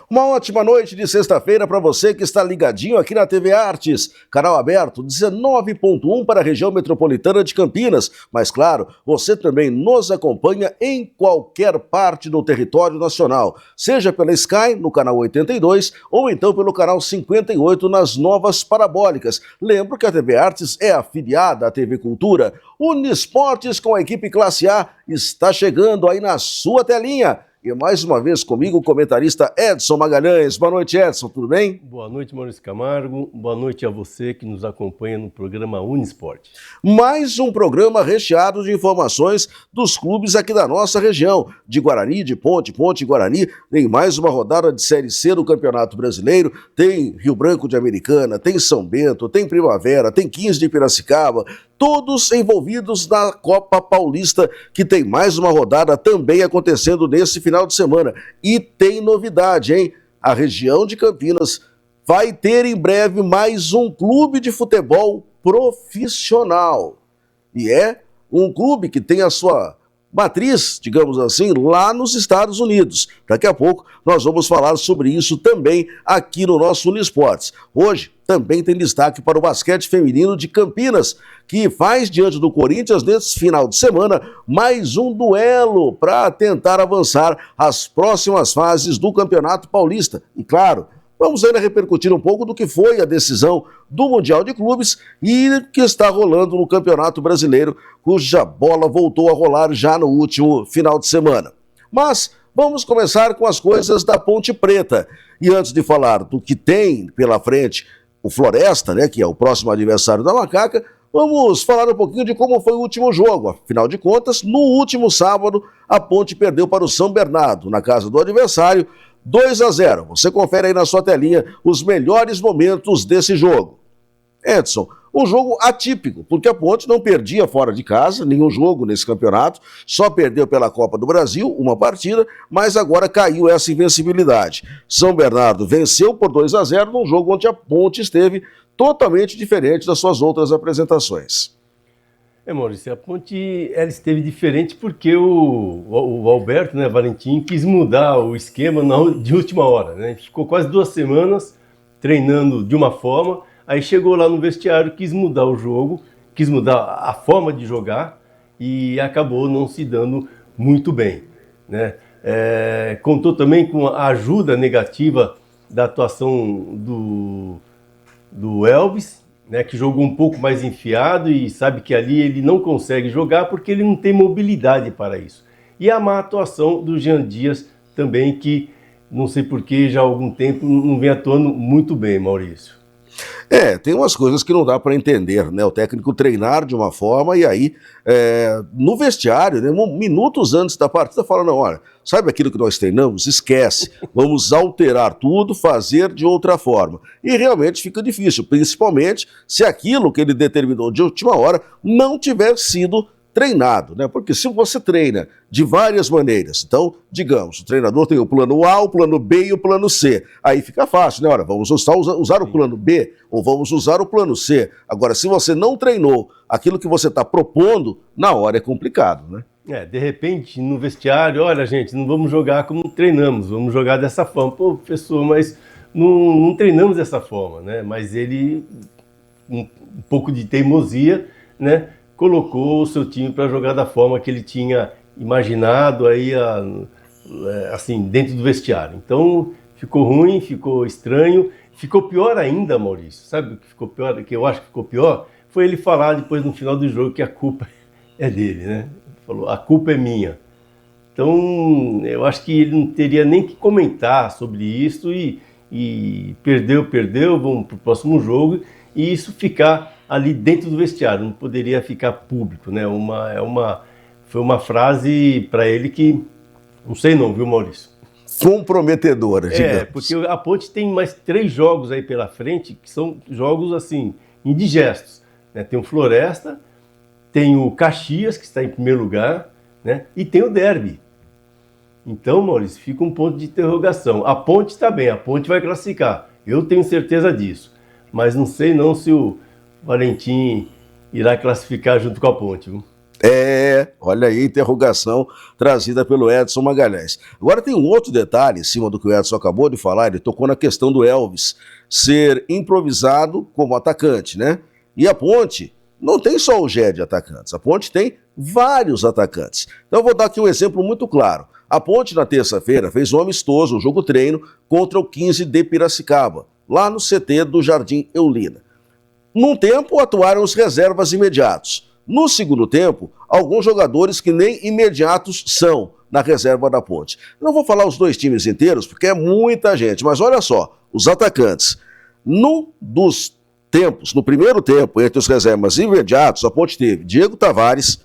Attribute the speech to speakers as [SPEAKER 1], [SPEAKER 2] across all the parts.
[SPEAKER 1] Uma ótima noite de sexta-feira para você que está ligadinho aqui na TV Artes, canal aberto 19.1 para a região metropolitana de Campinas. Mas claro, você também nos acompanha em qualquer parte do território nacional, seja pela Sky no canal 82 ou então pelo canal 58 nas novas parabólicas. Lembro que a TV Artes é afiliada à TV Cultura. Uniesportes com a equipe Classe A está chegando aí na sua telinha. E mais uma vez comigo o comentarista Edson Magalhães. Boa noite, Edson, tudo bem?
[SPEAKER 2] Boa noite, Maurício Camargo. Boa noite a você que nos acompanha no programa Uniesporte.
[SPEAKER 1] Mais um programa recheado de informações dos clubes aqui da nossa região, de Guarani, de Ponte e Guarani. Tem mais uma rodada de Série C do Campeonato Brasileiro, tem Rio Branco de Americana, tem São Bento, tem Primavera, tem 15 de Piracicaba, todos envolvidos na Copa Paulista, que tem mais uma rodada também acontecendo nesse final de semana. E tem novidade, hein? A região de Campinas vai ter em breve mais um clube de futebol profissional. E é um clube que tem a sua matriz, digamos assim, lá nos Estados Unidos. Daqui a pouco nós vamos falar sobre isso também aqui no nosso Uniesportes. Hoje também tem destaque para o basquete feminino de Campinas, que faz diante do Corinthians nesse final de semana mais um duelo para tentar avançar às próximas fases do Campeonato Paulista. E claro, vamos ainda repercutir um pouco do que foi a decisão do Mundial de Clubes e que está rolando no Campeonato Brasileiro, cuja bola voltou a rolar já no último final de semana. Mas vamos começar com as coisas da Ponte Preta. E antes de falar do que tem pela frente o Floresta, né, que é o próximo adversário da Macaca, vamos falar um pouquinho de como foi o último jogo. Afinal de contas, no último sábado, a Ponte perdeu para o São Bernardo, na casa do adversário, 2-0. Você confere aí na sua telinha os melhores momentos desse jogo. Edson, um jogo atípico, porque a Ponte não perdia fora de casa, nenhum jogo nesse campeonato, só perdeu pela Copa do Brasil, uma partida, mas agora caiu essa invencibilidade. São Bernardo venceu por 2-0 num jogo onde a Ponte esteve totalmente diferente das suas outras apresentações.
[SPEAKER 2] Maurício, a Ponte ela esteve diferente porque o Alberto, né, Valentim, quis mudar o esquema de última hora, né? Ficou quase 2 semanas treinando de uma forma, aí chegou lá no vestiário, quis mudar o jogo, quis mudar a forma de jogar e acabou não se dando muito bem, né? Contou também com a ajuda negativa da atuação do Elvis, né, que jogou um pouco mais enfiado e sabe que ali ele não consegue jogar porque ele não tem mobilidade para isso. E a má atuação do Jean Dias também, que não sei porquê, já há algum tempo não vem atuando muito bem, Maurício.
[SPEAKER 1] Tem umas coisas que não dá para entender, né? O técnico treinar de uma forma e aí, no vestiário, né, minutos antes da partida, fala, não, olha, sabe aquilo que nós treinamos? Esquece, vamos alterar tudo, fazer de outra forma. E realmente fica difícil, principalmente se aquilo que ele determinou de última hora não tiver sido treinado, né? Porque se você treina de várias maneiras, então, digamos, o treinador tem o plano A, o plano B e o plano C. Aí fica fácil, né? Olha, vamos usar o plano B ou vamos usar o plano C. Agora, se você não treinou aquilo que você está propondo, na hora é complicado, né?
[SPEAKER 2] De repente, no vestiário, olha, gente, não vamos jogar como treinamos, vamos jogar dessa forma. Pô, professor, mas não treinamos dessa forma, né? Mas ele, um pouco de teimosia, né? Colocou o seu time para jogar da forma que ele tinha imaginado aí, assim, dentro do vestiário. Então, ficou ruim, ficou estranho, ficou pior ainda, Maurício. Sabe o que ficou pior, que eu acho que ficou pior? Foi ele falar depois no final do jogo que a culpa é dele, né? Ele falou, a culpa é minha. Então, eu acho que ele não teria nem que comentar sobre isso e perdeu, vamos para o próximo jogo e isso ficar ali dentro do vestiário, não poderia ficar público, né? Foi uma frase para ele que, não sei não, viu, Maurício?
[SPEAKER 1] Comprometedora, digamos.
[SPEAKER 2] Porque a Ponte tem mais 3 jogos aí pela frente, que são jogos, assim, indigestos, né? Tem o Floresta, tem o Caxias, que está em primeiro lugar, né? E tem o Derby. Então, Maurício, fica um ponto de interrogação. A Ponte está bem, a Ponte vai classificar, eu tenho certeza disso, mas não sei não se o Valentim irá classificar junto com a Ponte, viu?
[SPEAKER 1] Olha aí a interrogação trazida pelo Edson Magalhães. Agora tem um outro detalhe em cima do que o Edson acabou de falar, ele tocou na questão do Elvis ser improvisado como atacante, né? E a Ponte não tem só o Gé de atacantes, a Ponte tem vários atacantes. Então eu vou dar aqui um exemplo muito claro. A Ponte na terça-feira fez um amistoso, um jogo treino, contra o 15 de Piracicaba, lá no CT do Jardim Eulina. Num tempo atuaram os reservas imediatos. No segundo tempo, alguns jogadores que nem imediatos são na reserva da Ponte. Não vou falar os dois times inteiros, porque é muita gente, mas olha só, os atacantes. Num dos tempos, no primeiro tempo, entre os reservas imediatos, a Ponte teve Diego Tavares,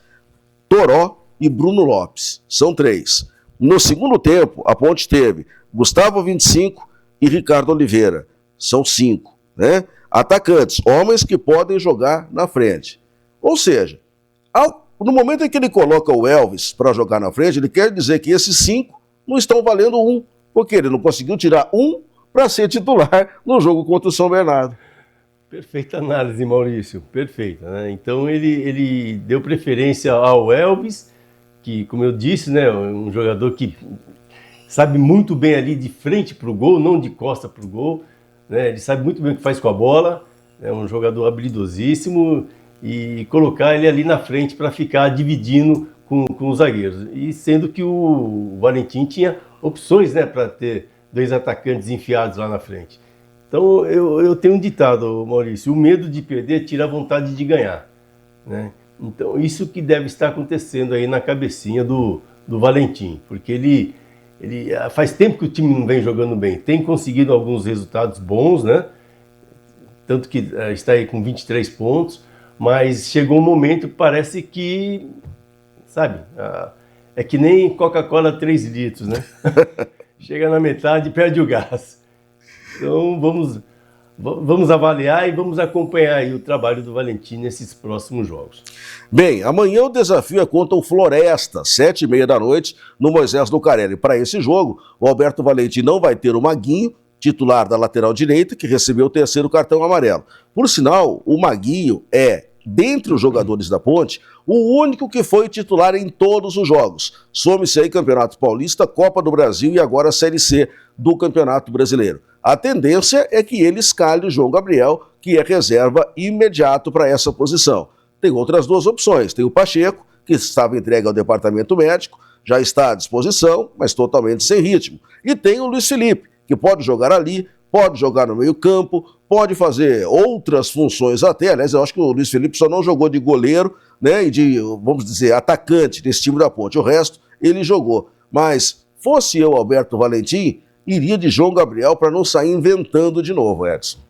[SPEAKER 1] Toró e Bruno Lopes. São 3. No segundo tempo, a Ponte teve Gustavo 25 e Ricardo Oliveira. São 5, né? Atacantes, homens que podem jogar na frente. Ou seja, no momento em que ele coloca o Elvis para jogar na frente, ele quer dizer que esses 5 não estão valendo 1, porque ele não conseguiu tirar 1 para ser titular no jogo contra o São Bernardo.
[SPEAKER 2] Perfeita análise, Maurício, perfeita, né? Então ele deu preferência ao Elvis, que, como eu disse, né, um jogador que sabe muito bem ali de frente para o gol, não de costa para o gol, né? Ele sabe muito bem o que faz com a bola, é um jogador habilidosíssimo, e colocar ele ali na frente para ficar dividindo com os zagueiros. E sendo que o Valentim tinha opções, né, para ter 2 atacantes enfiados lá na frente. Então eu tenho um ditado, Maurício, o medo de perder tira a vontade de ganhar, né? Então isso que deve estar acontecendo aí na cabecinha do Valentim, porque ele faz tempo que o time não vem jogando bem, tem conseguido alguns resultados bons, né? Tanto que está aí com 23 pontos, mas chegou um momento que parece que, sabe, é que nem Coca-Cola 3 litros, né? Chega na metade e perde o gás. Então vamos avaliar e vamos acompanhar aí o trabalho do Valentim nesses próximos jogos.
[SPEAKER 1] Bem, amanhã o desafio é contra o Floresta, 7h30 da noite, no Moisés Lucarelli. Para esse jogo, o Alberto Valentim não vai ter o Maguinho, titular da lateral direita, que recebeu o 3º cartão amarelo. Por sinal, o Maguinho é, dentre os jogadores da Ponte, o único que foi titular em todos os jogos. Some-se aí Campeonato Paulista, Copa do Brasil e agora a Série C do Campeonato Brasileiro. A tendência é que ele escalhe o João Gabriel, que é reserva imediato para essa posição. Tem outras 2 opções. Tem o Pacheco, que estava entregue ao departamento médico, já está à disposição, mas totalmente sem ritmo. E tem o Luiz Felipe, que pode jogar ali, pode jogar no meio-campo, pode fazer outras funções até. Aliás, eu acho que o Luiz Felipe só não jogou de goleiro, né, e de, vamos dizer, atacante nesse time da Ponte. O resto, ele jogou. Mas, fosse eu, Alberto Valentim, iria de João Gabriel para não sair inventando de novo, Edson.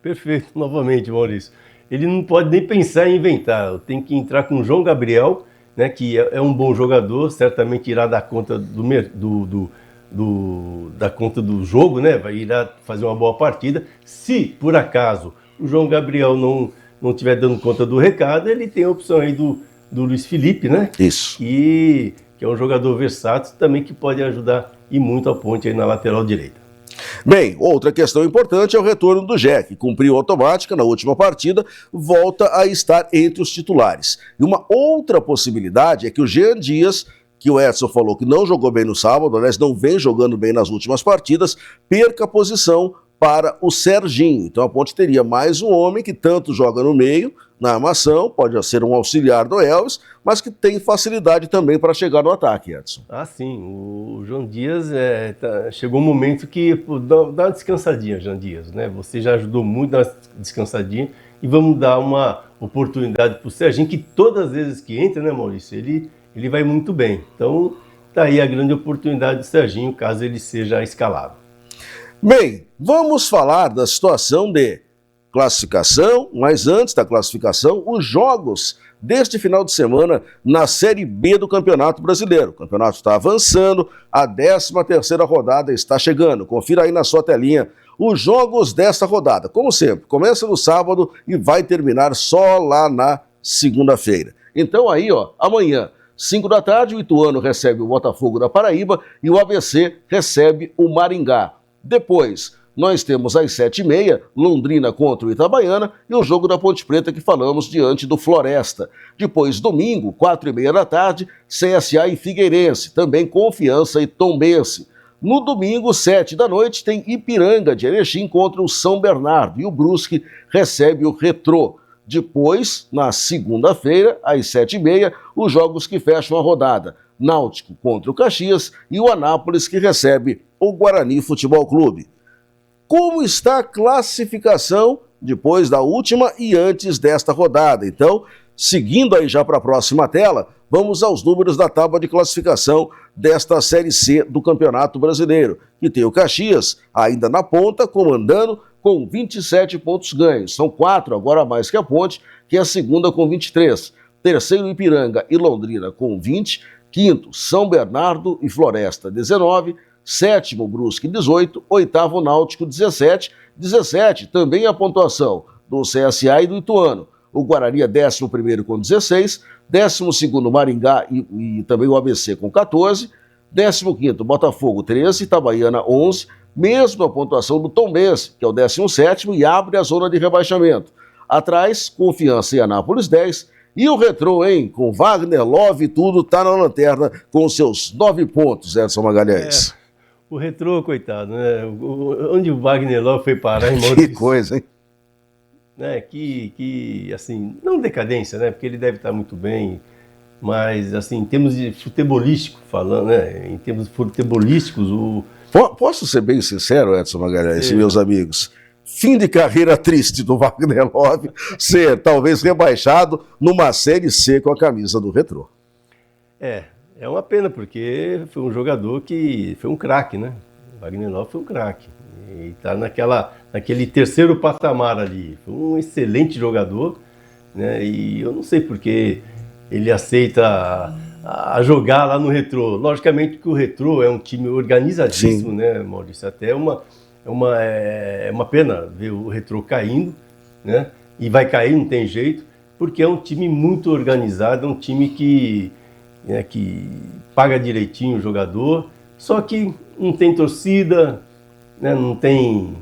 [SPEAKER 2] Perfeito, novamente, Maurício. Ele não pode nem pensar em inventar, tem que entrar com o João Gabriel, né, que é um bom jogador, certamente irá dar conta da conta do jogo, né, irá fazer uma boa partida. Se, por acaso, o João Gabriel não estiver dando conta do recado, ele tem a opção aí do Luiz Felipe, né?
[SPEAKER 1] Isso.
[SPEAKER 2] Que é um jogador versátil também que pode ajudar e muito a Ponte aí na lateral direita.
[SPEAKER 1] Bem, outra questão importante é o retorno do Gé, que cumpriu automática na última partida, volta a estar entre os titulares. E uma outra possibilidade é que o Jean Dias, que o Edson falou que não jogou bem no sábado, aliás, não vem jogando bem nas últimas partidas, perca a posição para o Serginho. Então a Ponte teria mais um homem que tanto joga no meio, na armação, pode ser um auxiliar do Elvis, mas que tem facilidade também para chegar no ataque, Edson.
[SPEAKER 2] Ah, sim. O João Dias, chegou um momento que dá uma descansadinha, João Dias, né? Você já ajudou muito na descansadinha e vamos dar uma oportunidade para o Serginho, que todas as vezes que entra, né, Maurício, ele vai muito bem. Então, tá aí a grande oportunidade do Serginho, caso ele seja escalado.
[SPEAKER 1] Bem, vamos falar da situação de classificação, mas antes da classificação, os jogos deste final de semana na Série B do Campeonato Brasileiro. O campeonato está avançando, a 13ª rodada está chegando. Confira aí na sua telinha os jogos desta rodada. Como sempre, começa no sábado e vai terminar só lá na segunda-feira. Então aí, ó, amanhã, 5 da tarde, o Ituano recebe o Botafogo da Paraíba e o ABC recebe o Maringá. Depois, nós temos às 7h30, Londrina contra o Itabaiana e o jogo da Ponte Preta que falamos diante do Floresta. Depois, domingo, 4h30 da tarde, CSA e Figueirense, também Confiança e Tombense. No domingo, 7 da noite, tem Ipiranga de Erechim contra o São Bernardo e o Brusque recebe o Retrô. Depois, na segunda-feira, às 7h30, os jogos que fecham a rodada. Náutico contra o Caxias e o Anápolis que recebe o Guarani Futebol Clube. Como está a classificação depois da última e antes desta rodada? Então, seguindo aí já para a próxima tela, vamos aos números da tábua de classificação desta Série C do Campeonato Brasileiro, que tem o Caxias ainda na ponta, comandando com 27 pontos ganhos. São 4 agora a mais que a Ponte, que é a segunda com 23. Terceiro, Ipiranga e Londrina com 20. Quinto, São Bernardo e Floresta, 19. Sétimo, Brusque, 18. Oitavo, Náutico, 17. 17, também a pontuação do CSA e do Ituano. O Guarani é 11º com 16. 12º, Maringá e também o ABC com 14. 15º, Botafogo, 13. Itabaiana, 11. Mesma pontuação do Tombense, que é o 17º e abre a zona de rebaixamento. Atrás, Confiança e Anápolis, 10. E o Retrô, hein? Com Wagner, Love e tudo, tá na lanterna com seus 9 pontos, Edson Magalhães.
[SPEAKER 2] O Retrô, coitado, né? Onde o Wagner Love foi parar em Maurício?
[SPEAKER 1] Que coisa, hein?
[SPEAKER 2] Né? Assim, não decadência, né? Porque ele deve estar muito bem, mas, assim, em termos de futebolístico, falando, né? Em termos futebolísticos,
[SPEAKER 1] Posso ser bem sincero, Edson Magalhães e meus amigos? Fim de carreira triste do Wagner Love ser talvez rebaixado numa Série C com a camisa do Retrô.
[SPEAKER 2] É uma pena, porque foi um jogador que foi um craque, né? O Wagner Love foi um craque. E está naquele terceiro patamar ali. Foi um excelente jogador, né? E eu não sei porque ele aceita a jogar lá no Retrô. Logicamente que o Retrô é um time organizadíssimo, sim, né, Maurício? Até é uma pena ver o Retrô caindo, né? E vai cair, não tem jeito, porque é um time muito organizado, é um time que paga direitinho o jogador, só que não tem torcida, né? Não tem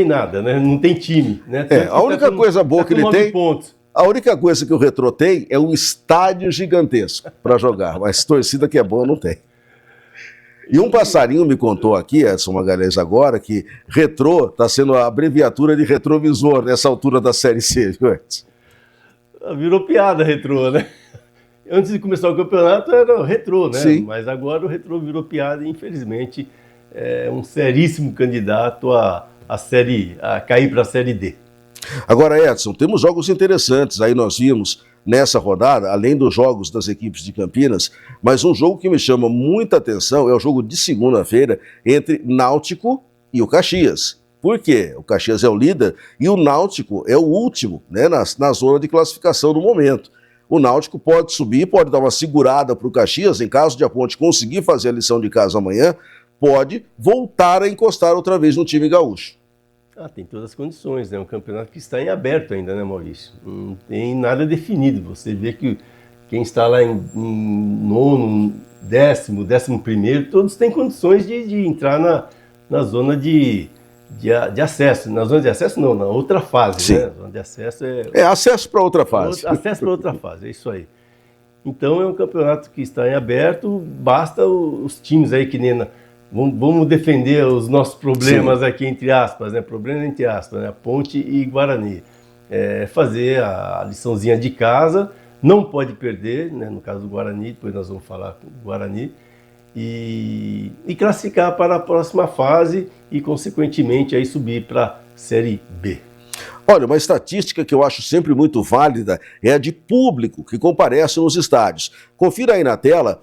[SPEAKER 2] nada, né? Não tem time, né?
[SPEAKER 1] A única coisa boa que ele tem...
[SPEAKER 2] pontos.
[SPEAKER 1] A única coisa que o Retrô tem é um estádio gigantesco para jogar, mas torcida que é boa não tem. E um passarinho me contou aqui, Edson Magalhães, agora, que Retrô está sendo a abreviatura de retrovisor nessa altura da Série C, viu, Edson?
[SPEAKER 2] Virou piada Retrô, né? Antes de começar o campeonato era o Retrô, né?
[SPEAKER 1] Sim.
[SPEAKER 2] Mas agora o Retrô virou piada e, infelizmente, é um seríssimo candidato a cair para a Série D.
[SPEAKER 1] Agora, Edson, temos jogos interessantes. Aí nós vimos nessa rodada, além dos jogos das equipes de Campinas, mas um jogo que me chama muita atenção é o jogo de segunda-feira entre Náutico e o Caxias. Por quê? O Caxias é o líder e o Náutico é o último, né, na zona de classificação no momento. O Náutico pode subir, pode dar uma segurada para o Caxias, em caso de a Ponte conseguir fazer a lição de casa amanhã, pode voltar a encostar outra vez no time gaúcho.
[SPEAKER 2] Tem todas as condições, né? Um campeonato que está em aberto ainda, né, Maurício? Não tem nada definido. Você vê que quem está lá em nono, 11º, todos têm condições de entrar na zona de acesso. Na zona de acesso não, na outra fase, sim, né? A zona de acesso
[SPEAKER 1] acesso para outra fase.
[SPEAKER 2] Acesso para outra fase, é isso aí. Então é um campeonato que está em aberto, basta os times aí que nem... Vamos defender os nossos problemas, sim, aqui, entre aspas, né? Problema entre aspas, né? Ponte e Guarani. Fazer a liçãozinha de casa, não pode perder, né? No caso do Guarani, depois nós vamos falar com o Guarani, e classificar para a próxima fase e, consequentemente, aí subir para a Série B.
[SPEAKER 1] Olha, uma estatística que eu acho sempre muito válida é a de público que comparece nos estádios. Confira aí na tela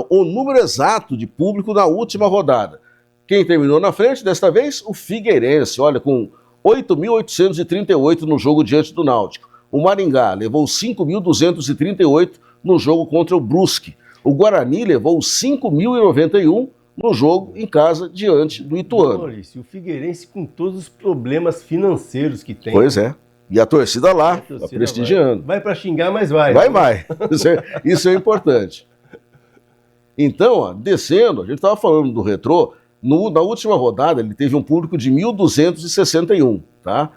[SPEAKER 1] o número exato de público na última rodada. Quem terminou na frente desta vez? O Figueirense, olha, com 8.838 no jogo diante do Náutico. O Maringá levou 5.238 no jogo contra o Brusque. O Guarani levou 5.091 no jogo em casa diante do Ituano.
[SPEAKER 2] Maurício, o Figueirense com todos os problemas financeiros que tem.
[SPEAKER 1] Pois é. E a torcida lá, tá prestigiando.
[SPEAKER 2] Vai para xingar, mas vai.
[SPEAKER 1] Vai. Isso é importante. Então, descendo, a gente estava falando do Retrô, Na última rodada, ele teve um público de 1.261, tá?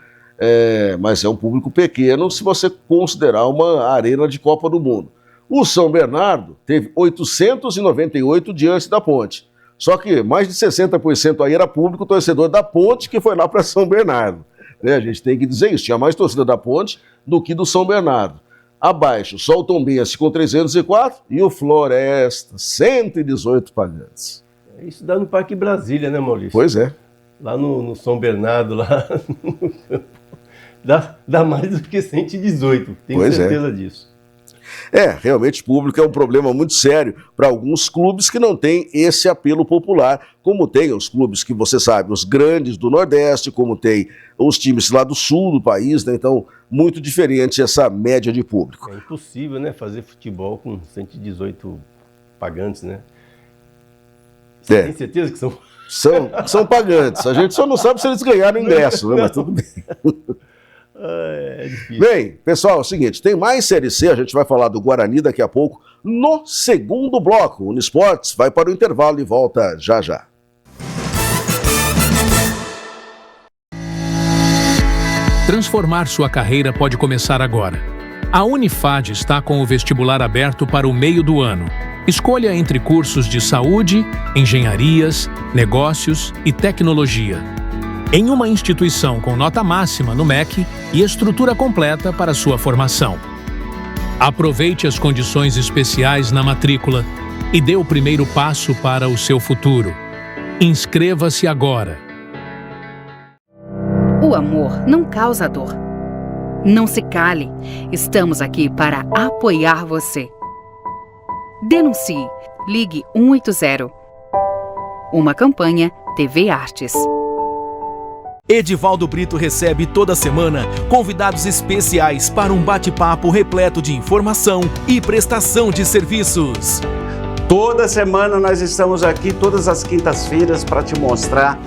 [SPEAKER 1] Mas é um público pequeno se você considerar uma arena de Copa do Mundo. O São Bernardo teve 898 diante da Ponte. Só que mais de 60% aí era público torcedor da Ponte que foi lá para São Bernardo. Né? A gente tem que dizer isso. Tinha mais torcida da Ponte do que do São Bernardo. Abaixo, só o Tombense com 304 e o Floresta, 118 pagantes.
[SPEAKER 2] Isso dá no Parque Brasília, né, Maurício?
[SPEAKER 1] Pois é.
[SPEAKER 2] Lá no São Bernardo, lá dá mais do que 118, tenho certeza disso.
[SPEAKER 1] Realmente público é um problema muito sério para alguns clubes que não têm esse apelo popular, como tem os clubes que você sabe, os grandes do Nordeste, como tem os times lá do Sul do país, né? Então, muito diferente essa média de público.
[SPEAKER 2] É impossível, né, fazer futebol com 118 pagantes, né? Você tem certeza que
[SPEAKER 1] são pagantes. A gente só não sabe se eles ganharam ingresso, né? Mas tudo bem.
[SPEAKER 2] É difícil.
[SPEAKER 1] Bem, pessoal, é o seguinte, tem mais Série C, a gente vai falar do Guarani daqui a pouco, no segundo bloco. O Unisports vai para o intervalo e volta já já.
[SPEAKER 3] Transformar sua carreira pode começar agora. A Unifad está com o vestibular aberto para o meio do ano. Escolha entre cursos de saúde, engenharias, negócios e tecnologia. Em uma instituição com nota máxima no MEC e estrutura completa para sua formação. Aproveite as condições especiais na matrícula e dê o primeiro passo para o seu futuro. Inscreva-se agora.
[SPEAKER 4] O amor não causa dor. Não se cale. Estamos aqui para apoiar você. Denuncie. Ligue 180. Uma campanha TV Artes.
[SPEAKER 5] Edivaldo Brito recebe toda semana convidados especiais para um bate-papo repleto de informação e prestação de serviços.
[SPEAKER 6] Toda semana nós estamos aqui, todas as quintas-feiras, para te mostrar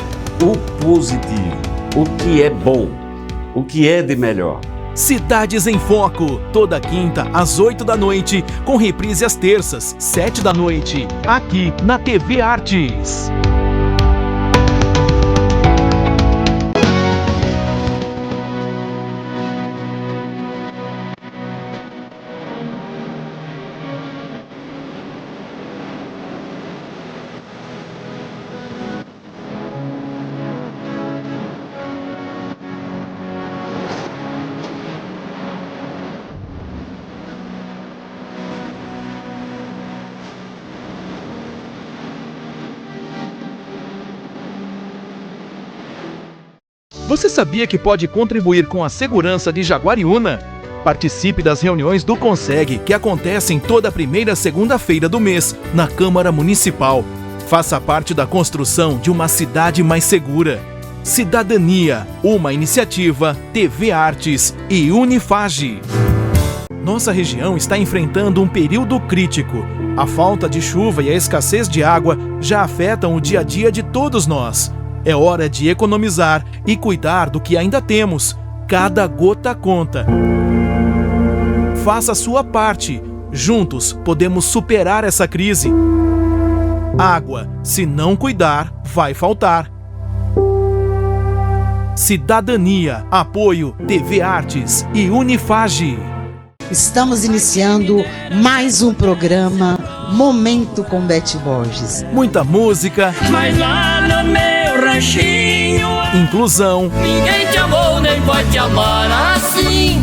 [SPEAKER 6] o positivo, o que é bom, o que é de melhor.
[SPEAKER 5] Cidades em Foco, toda quinta às 8 da noite, com reprise às terças, 7 da noite, aqui na TV Artes. Você sabia que pode contribuir com a segurança de Jaguariúna? Participe das reuniões do Conseg, que acontecem toda primeira segunda-feira do mês, na Câmara Municipal. Faça parte da construção de uma cidade mais segura. Cidadania, uma iniciativa, TV Artes e Unifag. Nossa região está enfrentando um período crítico. A falta de chuva e a escassez de água já afetam o dia a dia de todos nós. É hora de economizar e cuidar do que ainda temos. Cada gota conta. Faça a sua parte. Juntos podemos superar essa crise. Água, se não cuidar, vai faltar. Cidadania, apoio, TV Artes e Unifag.
[SPEAKER 7] Estamos iniciando mais um programa Momento com Beth Borges.
[SPEAKER 5] Muita música,
[SPEAKER 8] mas lá no meu ranchinho,
[SPEAKER 5] inclusão,
[SPEAKER 8] ninguém te amou nem pode te amar assim.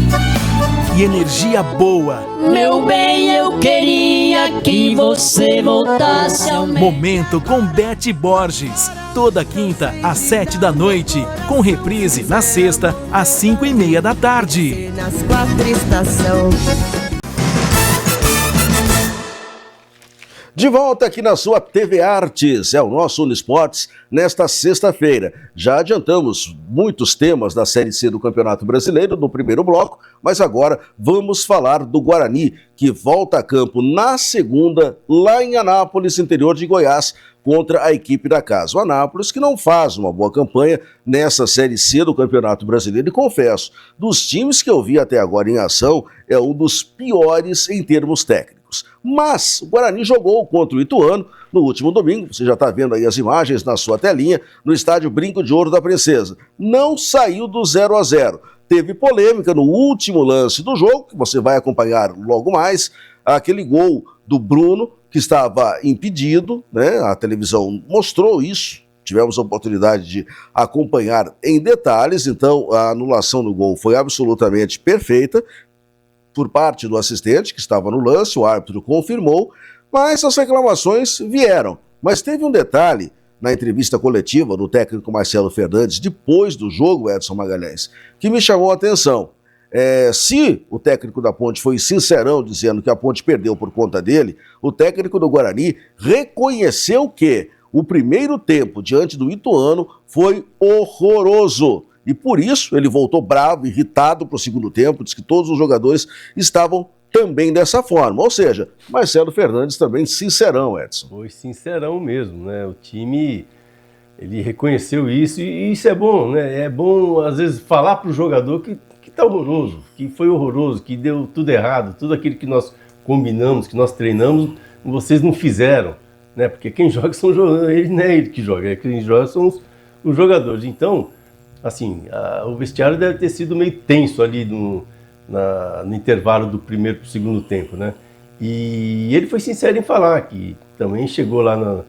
[SPEAKER 5] E energia boa.
[SPEAKER 8] Meu bem, eu queria que você voltasse ao meu.
[SPEAKER 5] Momento com Beth Borges. Toda quinta às 7 da noite, com reprise na sexta às 5:30 da tarde.
[SPEAKER 7] Nas 4 estações.
[SPEAKER 1] De volta aqui na sua TV Artes, é o nosso Unisports, nesta sexta-feira. Já adiantamos muitos temas da Série C do Campeonato Brasileiro no primeiro bloco, mas agora vamos falar do Guarani, que volta a campo na segunda, lá em Anápolis, interior de Goiás, contra a equipe da casa. O Anápolis, que não faz uma boa campanha nessa Série C do Campeonato Brasileiro, e confesso, dos times que eu vi até agora em ação, é um dos piores em termos técnicos. técnicos. Mas o Guarani jogou contra o Ituano no último domingo, você já está vendo aí as imagens na sua telinha, no estádio Brinco de Ouro da Princesa. Não saiu do 0-0. Teve polêmica no último lance do jogo, que você vai acompanhar logo mais, aquele gol do Bruno, que estava impedido, né? A televisão mostrou isso, tivemos a oportunidade de acompanhar em detalhes, então a anulação do gol foi absolutamente perfeita por parte do assistente que estava no lance, o árbitro confirmou, mas as reclamações vieram. Mas teve um detalhe na entrevista coletiva do técnico Marcelo Fernandes, depois do jogo, Edson Magalhães, que me chamou a atenção. Se o técnico da Ponte foi sincerão dizendo que a Ponte perdeu por conta dele, o técnico do Guarani reconheceu que o primeiro tempo diante do Ituano foi horroroso. E por isso ele voltou bravo, irritado para o segundo tempo, disse que todos os jogadores estavam também dessa forma. Ou seja, Marcelo Fernandes também sincerão, Edson.
[SPEAKER 2] Foi sincerão mesmo, né? O time, ele reconheceu isso e isso é bom, né? É bom, às vezes, falar para o jogador que tá horroroso, que foi horroroso, que deu tudo errado, tudo aquilo que nós combinamos, que nós treinamos, vocês não fizeram, né? Porque quem joga são os jogadores, não é ele que joga, quem joga são os jogadores. Então, assim, o vestiário deve ter sido meio tenso ali no intervalo do primeiro para o segundo tempo, né? E ele foi sincero em falar que também chegou lá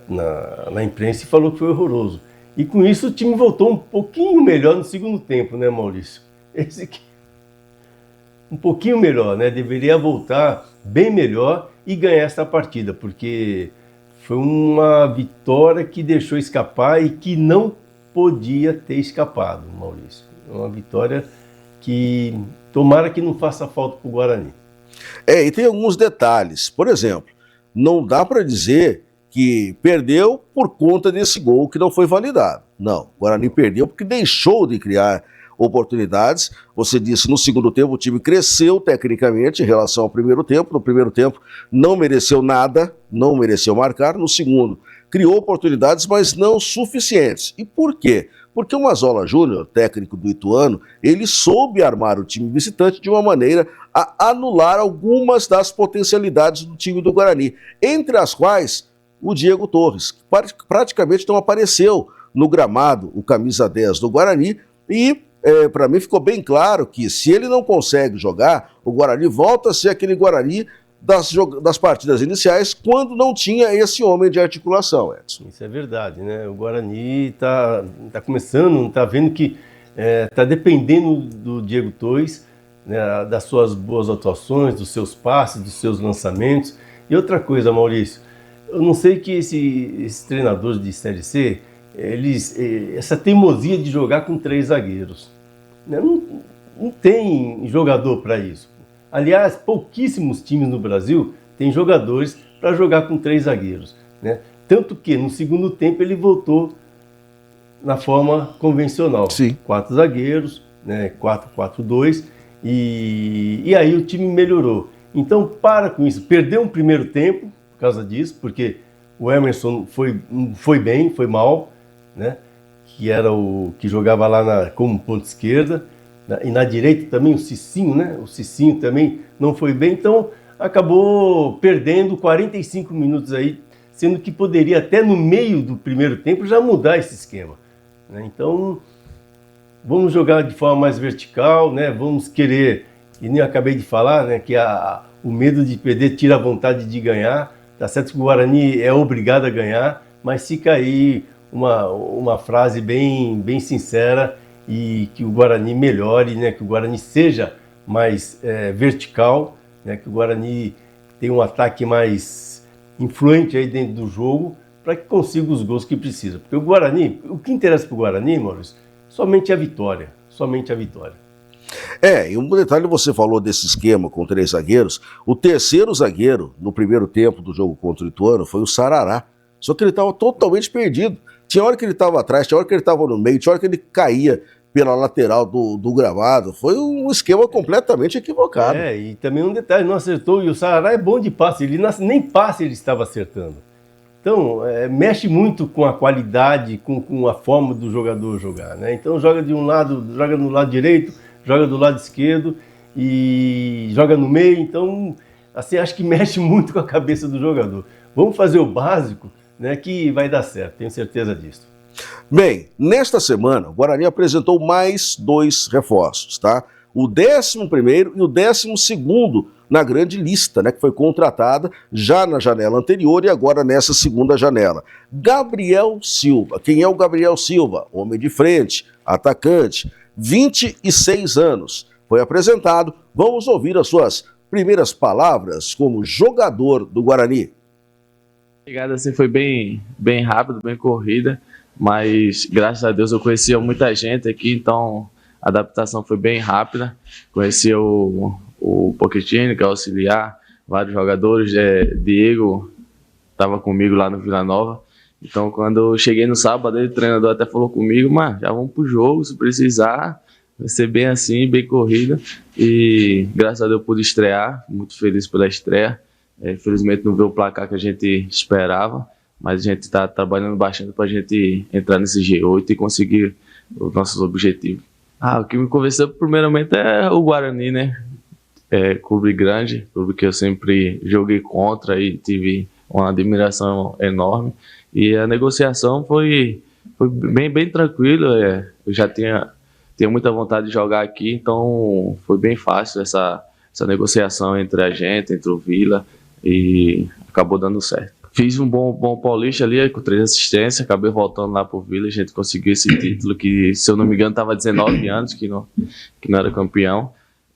[SPEAKER 2] na imprensa e falou que foi horroroso. E com isso o time voltou um pouquinho melhor no segundo tempo, né, Maurício? Esse aqui, um pouquinho melhor, né? Deveria voltar bem melhor e ganhar essa partida, porque foi uma vitória que deixou escapar e que não podia ter escapado, Maurício. É uma vitória que tomara que não faça falta para o Guarani.
[SPEAKER 1] E tem alguns detalhes. Por exemplo, não dá para dizer que perdeu por conta desse gol que não foi validado. Não, o Guarani perdeu porque deixou de criar oportunidades. Você disse, no segundo tempo o time cresceu tecnicamente em relação ao primeiro tempo. No primeiro tempo não mereceu nada, não mereceu marcar. No segundo, criou oportunidades, mas não suficientes. E por quê? Porque o Mazzola Júnior, técnico do Ituano, ele soube armar o time visitante de uma maneira a anular algumas das potencialidades do time do Guarani, entre as quais o Diego Torres, que praticamente não apareceu no gramado, o camisa 10 do Guarani, e para mim ficou bem claro que se ele não consegue jogar, o Guarani volta a ser aquele Guarani das partidas iniciais, quando não tinha esse homem de articulação, Edson.
[SPEAKER 2] Isso é verdade, né? O Guarani está começando, está vendo que está dependendo do Diego Torres, né, das suas boas atuações, dos seus passes, dos seus lançamentos. E outra coisa, Maurício, eu não sei que esses treinadores de Série C, essa teimosia de jogar com 3 zagueiros, né? Não tem jogador para isso. Aliás, pouquíssimos times no Brasil têm jogadores para jogar com 3 zagueiros, né? Tanto que no segundo tempo ele voltou na forma convencional.
[SPEAKER 1] Sim.
[SPEAKER 2] 4 zagueiros, né? 4-4-2, e aí o time melhorou. Então, para com isso. Perdeu um primeiro tempo por causa disso, porque o Emerson foi bem, foi mal, né? Que era o que jogava lá como ponta esquerda. E na direita também o Cicinho, né? O Cicinho também não foi bem, então acabou perdendo 45 minutos aí, sendo que poderia até no meio do primeiro tempo já mudar esse esquema, né? Então vamos jogar de forma mais vertical, né? Vamos querer, e nem eu acabei de falar, né? Que o medo de perder tira a vontade de ganhar. Tá certo que o Guarani é obrigado a ganhar, mas fica aí uma frase bem sincera, e que o Guarani melhore, né? Que o Guarani seja mais vertical, né? Que o Guarani tenha um ataque mais influente aí dentro do jogo, para que consiga os gols que precisa. Porque o Guarani, o que interessa para o Guarani, Maurício, somente a vitória, somente a vitória.
[SPEAKER 1] E um detalhe, você falou desse esquema com 3 zagueiros, o terceiro zagueiro no primeiro tempo do jogo contra o Ituano foi o Sarará, só que ele estava totalmente perdido. Tinha hora que ele estava atrás, tinha hora que ele estava no meio, tinha hora que ele caía pela lateral do gramado. Foi um esquema completamente equivocado.
[SPEAKER 2] E também um detalhe, não acertou, e o Sarará é bom de passe, nem passe ele estava acertando. Então, mexe muito com a qualidade, com a forma do jogador jogar, né? Então joga de um lado, joga no lado direito, joga do lado esquerdo e joga no meio. Então assim, acho que mexe muito com a cabeça do jogador. Vamos fazer o básico, né, que vai dar certo, tenho certeza disso.
[SPEAKER 1] Bem, nesta semana, o Guarani apresentou mais 2 reforços, tá? O 11º e o 12º na grande lista, né, que foi contratada já na janela anterior e agora nessa segunda janela. Gabriel Silva. Quem é o Gabriel Silva? Homem de frente, atacante, 26 anos. Foi apresentado. Vamos ouvir as suas primeiras palavras como jogador do Guarani.
[SPEAKER 9] A chegada assim foi bem rápido, bem corrida, mas graças a Deus eu conhecia muita gente aqui, então a adaptação foi bem rápida. Conheci o Pochettino, que é auxiliar, vários jogadores, Diego estava comigo lá no Vila Nova. Então, quando eu cheguei no sábado, o treinador até falou comigo, mas já vamos pro jogo, se precisar, vai ser bem assim, bem corrida. E graças a Deus eu pude estrear, muito feliz pela estreia. Infelizmente não veio o placar que a gente esperava, mas a gente está trabalhando bastante para a gente entrar nesse G8 e conseguir os nossos objetivos. O que me convenceu primeiramente é o Guarani, né? Clube grande, clube que eu sempre joguei contra e tive uma admiração enorme. E a negociação foi bem tranquila. Eu já tinha muita vontade de jogar aqui, então foi bem fácil essa negociação entre a gente, entre o Vila, e acabou dando certo. Fiz um bom Paulista ali, com 3 assistências, acabei voltando lá pro Vila, a gente conseguiu esse título que, se eu não me engano, estava 19 anos que não era campeão.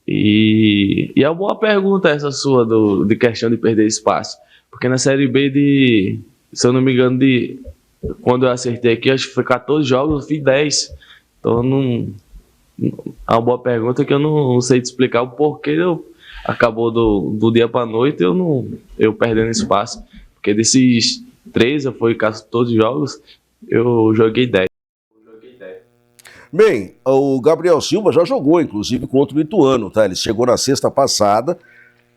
[SPEAKER 9] E é uma boa pergunta essa sua, de questão de perder espaço. Porque na Série B, se eu não me engano, quando eu acertei aqui, acho que foi 14 jogos, eu fiz 10. Então é uma boa pergunta que eu não sei te explicar o porquê acabou do dia para a noite eu perdendo espaço. Porque desses 13, foi 14 jogos, eu joguei 10.
[SPEAKER 1] Bem, o Gabriel Silva já jogou, inclusive, contra o Ituano, tá? Ele chegou na sexta passada,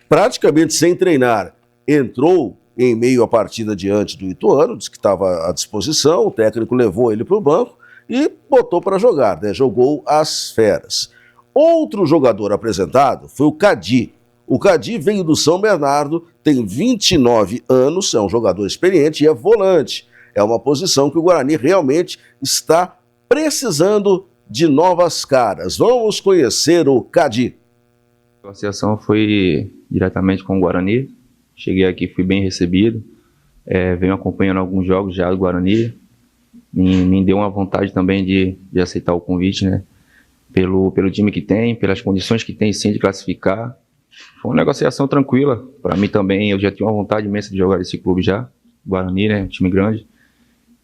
[SPEAKER 1] praticamente sem treinar. Entrou em meio à partida diante do Ituano, disse que estava à disposição, o técnico levou ele para o banco e botou para jogar, né? Jogou as feras. Outro jogador apresentado foi o Cadi. O Cadi veio do São Bernardo, tem 29 anos, é um jogador experiente e é volante. É uma posição que o Guarani realmente está precisando de novas caras. Vamos conhecer o Cadi.
[SPEAKER 10] A negociação foi diretamente com o Guarani. Cheguei aqui, fui bem recebido. Venho acompanhando alguns jogos já do Guarani. Me deu uma vontade também de aceitar o convite, né? Pelo time que tem, pelas condições que tem, sim, de classificar. Foi uma negociação tranquila. Para mim também, eu já tinha uma vontade imensa de jogar esse clube já. Guarani, né? Um time grande.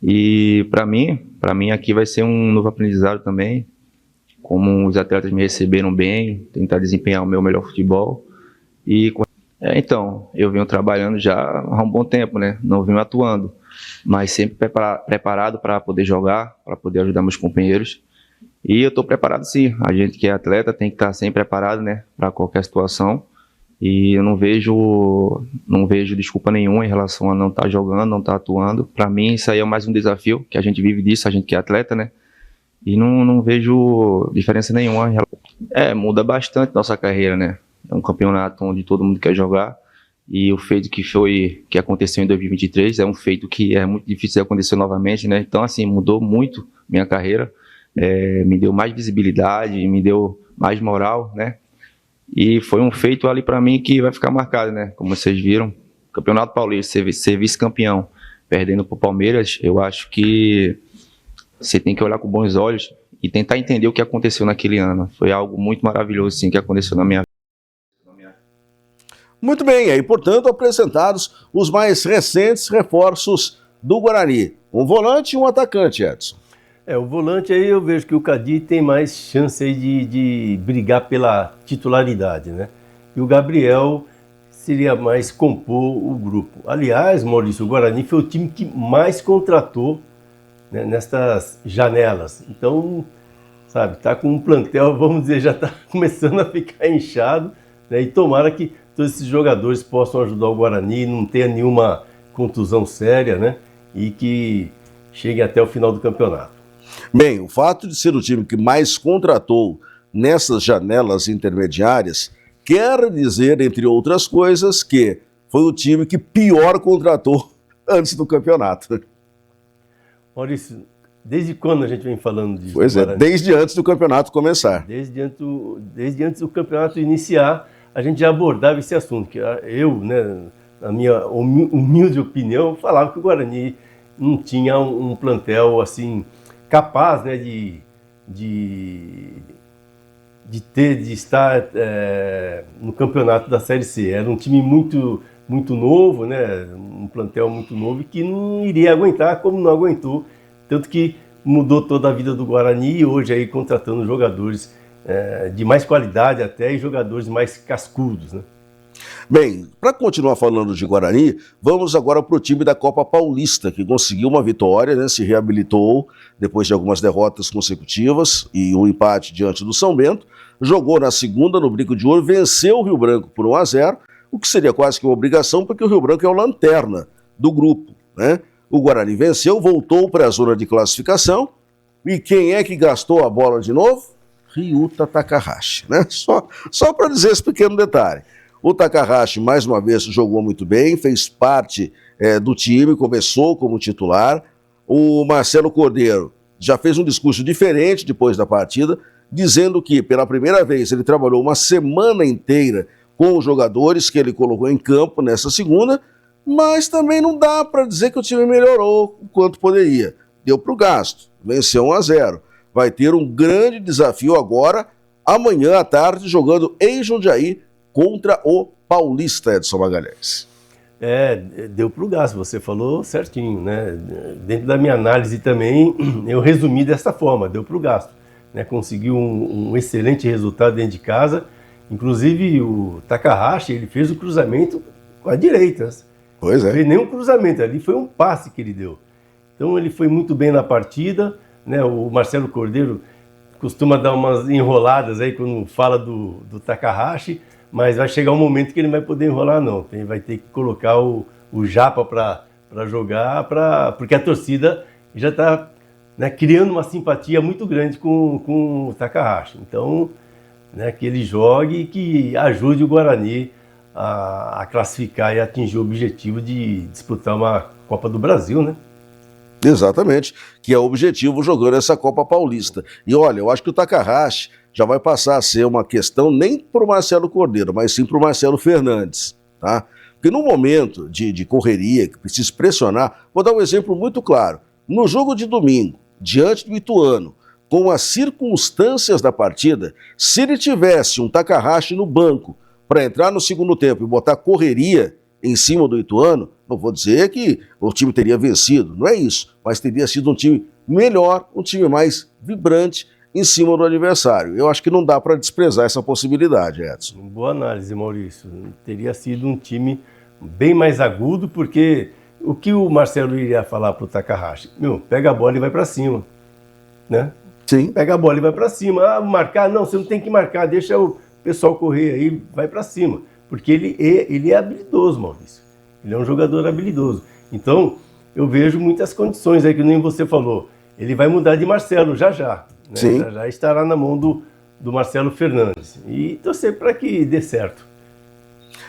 [SPEAKER 10] E para mim aqui vai ser um novo aprendizado também. Como os atletas me receberam bem, tentar desempenhar o meu melhor futebol. Então, eu venho trabalhando já há um bom tempo, né? Não venho atuando, mas sempre preparado para poder jogar, para poder ajudar meus companheiros. E eu estou preparado sim. A gente que é atleta tem que estar sempre preparado, né, para qualquer situação. E eu não vejo desculpa nenhuma em relação a não estar jogando, não estar atuando. Para mim isso aí é mais um desafio, que a gente vive disso, a gente que é atleta, né? E não vejo diferença nenhuma. Muda bastante nossa carreira, né? É um campeonato onde todo mundo quer jogar. E o feito que aconteceu em 2023 é um feito que é muito difícil de acontecer novamente, né? Então, assim, mudou muito minha carreira. Me deu mais visibilidade, me deu mais moral, né? E foi um feito ali para mim que vai ficar marcado, né? Como vocês viram, Campeonato Paulista, ser vice-campeão, perdendo para o Palmeiras, eu acho que você tem que olhar com bons olhos e tentar entender o que aconteceu naquele ano. Foi algo muito maravilhoso, sim, que aconteceu na minha vida.
[SPEAKER 1] Muito bem, aí, portanto, apresentados os mais recentes reforços do Guarani. Um volante e um atacante, Edson.
[SPEAKER 2] O volante aí eu vejo que o Cadi tem mais chance aí de brigar pela titularidade, né? E o Gabriel seria mais compor o grupo. Aliás, Maurício, o Guarani foi o time que mais contratou, né, nestas janelas. Então, sabe, tá com um plantel, vamos dizer, já tá começando a ficar inchado, né? E tomara que todos esses jogadores possam ajudar o Guarani, não tenha nenhuma contusão séria, né? E que cheguem até o final do campeonato.
[SPEAKER 1] Bem, o fato de ser o time que mais contratou nessas janelas intermediárias quer dizer, entre outras coisas, que foi o time que pior contratou antes do campeonato.
[SPEAKER 2] Maurício, desde quando a gente vem falando disso?
[SPEAKER 1] Pois é, desde antes do campeonato começar.
[SPEAKER 2] Desde antes do campeonato iniciar, a gente já abordava esse assunto. Que eu, né, na minha humilde opinião, falava que o Guarani não tinha um plantel assim capaz, né, de estar no campeonato da Série C. Era um time muito novo, né, um plantel muito novo e que não iria aguentar como não aguentou, tanto que mudou toda a vida do Guarani e hoje aí contratando jogadores de mais qualidade até e jogadores mais cascudos, né?
[SPEAKER 1] Bem, para continuar falando de Guarani, vamos agora para o time da Copa Paulista, que conseguiu uma vitória, né, se reabilitou depois de algumas derrotas consecutivas e um empate diante do São Bento, jogou na segunda no Brinco de Ouro, venceu o Rio Branco por 1-0, o que seria quase que uma obrigação, porque o Rio Branco é o lanterna do grupo, né? O Guarani venceu, voltou para a zona de classificação, e quem é que gastou a bola de novo? Ryuta Takahashi, né? Só para dizer esse pequeno detalhe. O Takahashi, mais uma vez, jogou muito bem, fez parte do time, começou como titular. O Marcelo Cordeiro já fez um discurso diferente depois da partida, dizendo que, pela primeira vez, ele trabalhou uma semana inteira com os jogadores que ele colocou em campo nessa segunda, mas também não dá para dizer que o time melhorou o quanto poderia. Deu para o gasto, venceu 1-0. Vai ter um grande desafio agora, amanhã à tarde, jogando em Jundiaí, contra o Paulista, Edson Magalhães.
[SPEAKER 2] Deu para o gasto, você falou certinho, né? Dentro da minha análise também, eu resumi dessa forma, deu para o gasto, né? Conseguiu um excelente resultado dentro de casa, inclusive o Takahashi, ele fez o cruzamento com a direita.
[SPEAKER 1] Pois é.
[SPEAKER 2] Não fez nenhum cruzamento, ali foi um passe que ele deu. Então ele foi muito bem na partida, né? O Marcelo Cordeiro costuma dar umas enroladas aí quando fala do Takahashi, mas vai chegar um momento que ele não vai poder enrolar, não. Vai ter que colocar o Japa para jogar, porque a torcida já está, né, criando uma simpatia muito grande com o Takahashi. Então, né, que ele jogue e que ajude o Guarani a classificar e atingir o objetivo de disputar uma Copa do Brasil, né?
[SPEAKER 1] Exatamente, que é o objetivo jogando essa Copa Paulista. E olha, eu acho que o Takahashi já vai passar a ser uma questão nem para o Marcelo Cordeiro, mas sim para o Marcelo Fernandes, tá? Porque no momento de correria, que precisa pressionar, vou dar um exemplo muito claro. No jogo de domingo, diante do Ituano, com as circunstâncias da partida, se ele tivesse um Takahashi no banco para entrar no segundo tempo e botar correria em cima do Ituano, não vou dizer que o time teria vencido, não é isso, mas teria sido um time melhor, um time mais vibrante em cima do adversário. Eu acho que não dá para desprezar essa possibilidade, Edson.
[SPEAKER 2] Boa análise, Maurício. Teria sido um time bem mais agudo, porque o que o Marcelo iria falar para o Takahashi? Pega a bola e vai para cima, né?
[SPEAKER 1] Sim.
[SPEAKER 2] Pega a bola e vai para cima. Marcar? Não, você não tem que marcar, deixa o pessoal correr aí, vai para cima. Porque ele é habilidoso, Maurício. Ele é um jogador habilidoso. Então, eu vejo muitas condições aí, que nem você falou. Ele vai mudar de Marcelo já. Né?
[SPEAKER 1] Sim.
[SPEAKER 2] Já estará na mão do Marcelo Fernandes. E torcer para que dê certo.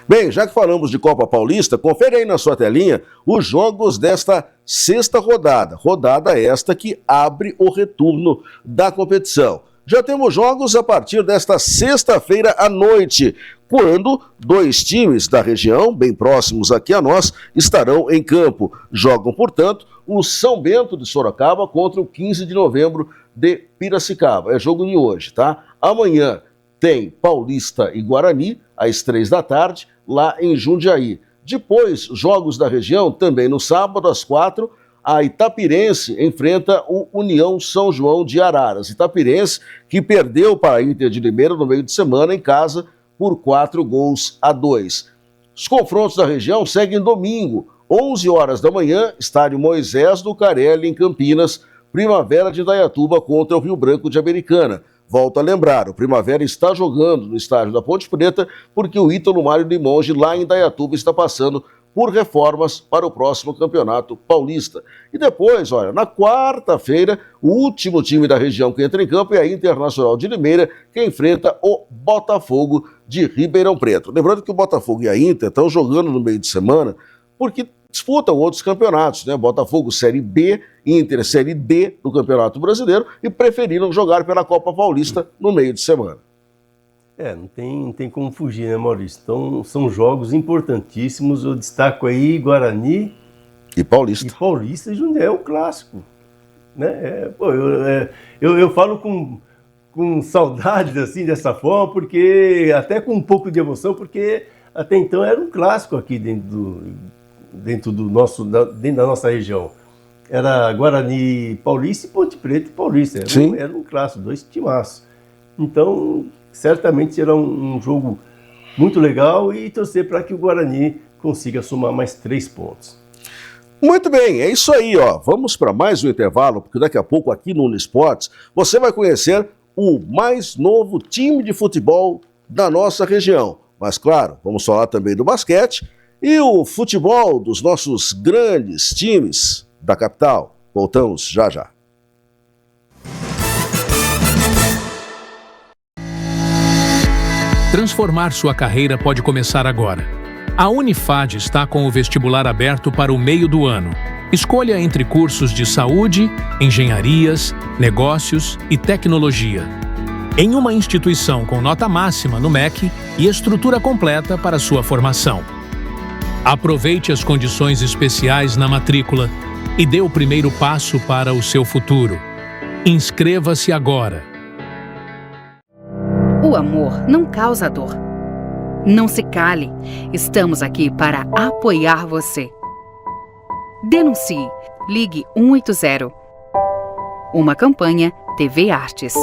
[SPEAKER 1] Bem, já que falamos de Copa Paulista, confere aí na sua telinha os jogos desta sexta rodada. Rodada esta que abre o retorno da competição. Já temos jogos a partir desta sexta-feira à noite, quando dois times da região, bem próximos aqui a nós, estarão em campo. Jogam, portanto, o São Bento de Sorocaba contra o 15 de novembro de Piracicaba. É jogo de hoje, tá? Amanhã tem Paulista e Guarani, às 3 da tarde, lá em Jundiaí. Depois, jogos da região, também no sábado, às 4, a Itapirense enfrenta o União São João de Araras. Itapirense que perdeu para a Inter de Limeira no meio de semana em casa por 4-2. Os confrontos da região seguem domingo, 11 horas da manhã, estádio Moisés do Carelli, em Campinas, Primavera de Indaiatuba contra o Rio Branco de Americana. Volto a lembrar, o Primavera está jogando no estádio da Ponte Preta porque o Ítalo Mário de Monge, lá em Indaiatuba, está passando por reformas para o próximo Campeonato Paulista. E depois, olha, na quarta-feira, o último time da região que entra em campo é a Internacional de Limeira, que enfrenta o Botafogo de Ribeirão Preto. Lembrando que o Botafogo e a Inter estão jogando no meio de semana porque disputam outros campeonatos, né? Botafogo Série B, Inter Série D do Campeonato Brasileiro e preferiram jogar pela Copa Paulista no meio de semana.
[SPEAKER 2] Não tem como fugir, né, Maurício? Então, são jogos importantíssimos. Eu destaco aí Guarani
[SPEAKER 1] e Paulista.
[SPEAKER 2] E Paulista é um clássico. Né? Eu falo com saudades assim, dessa forma, porque até com um pouco de emoção, porque até então era um clássico aqui dentro da nossa região. Era Guarani Paulista e Ponte Preta e Paulista. Era um clássico, 2 timaços. Então, certamente será um jogo muito legal e torcer para que o Guarani consiga somar mais 3 pontos.
[SPEAKER 1] Muito bem, é isso aí, ó. Vamos para mais um intervalo, porque daqui a pouco aqui no Unisports você vai conhecer o mais novo time de futebol da nossa região. Mas claro, vamos falar também do basquete e o futebol dos nossos grandes times da capital. Voltamos já já.
[SPEAKER 3] Transformar sua carreira pode começar agora. A Unifad está com o vestibular aberto para o meio do ano. Escolha entre cursos de saúde, engenharias, negócios e tecnologia. Em uma instituição com nota máxima no MEC e estrutura completa para sua formação. Aproveite as condições especiais na matrícula e dê o primeiro passo para o seu futuro. Inscreva-se agora.
[SPEAKER 4] O amor não causa dor. Não se cale. Estamos aqui para apoiar você. Denuncie. Ligue 180. Uma campanha TV Artes.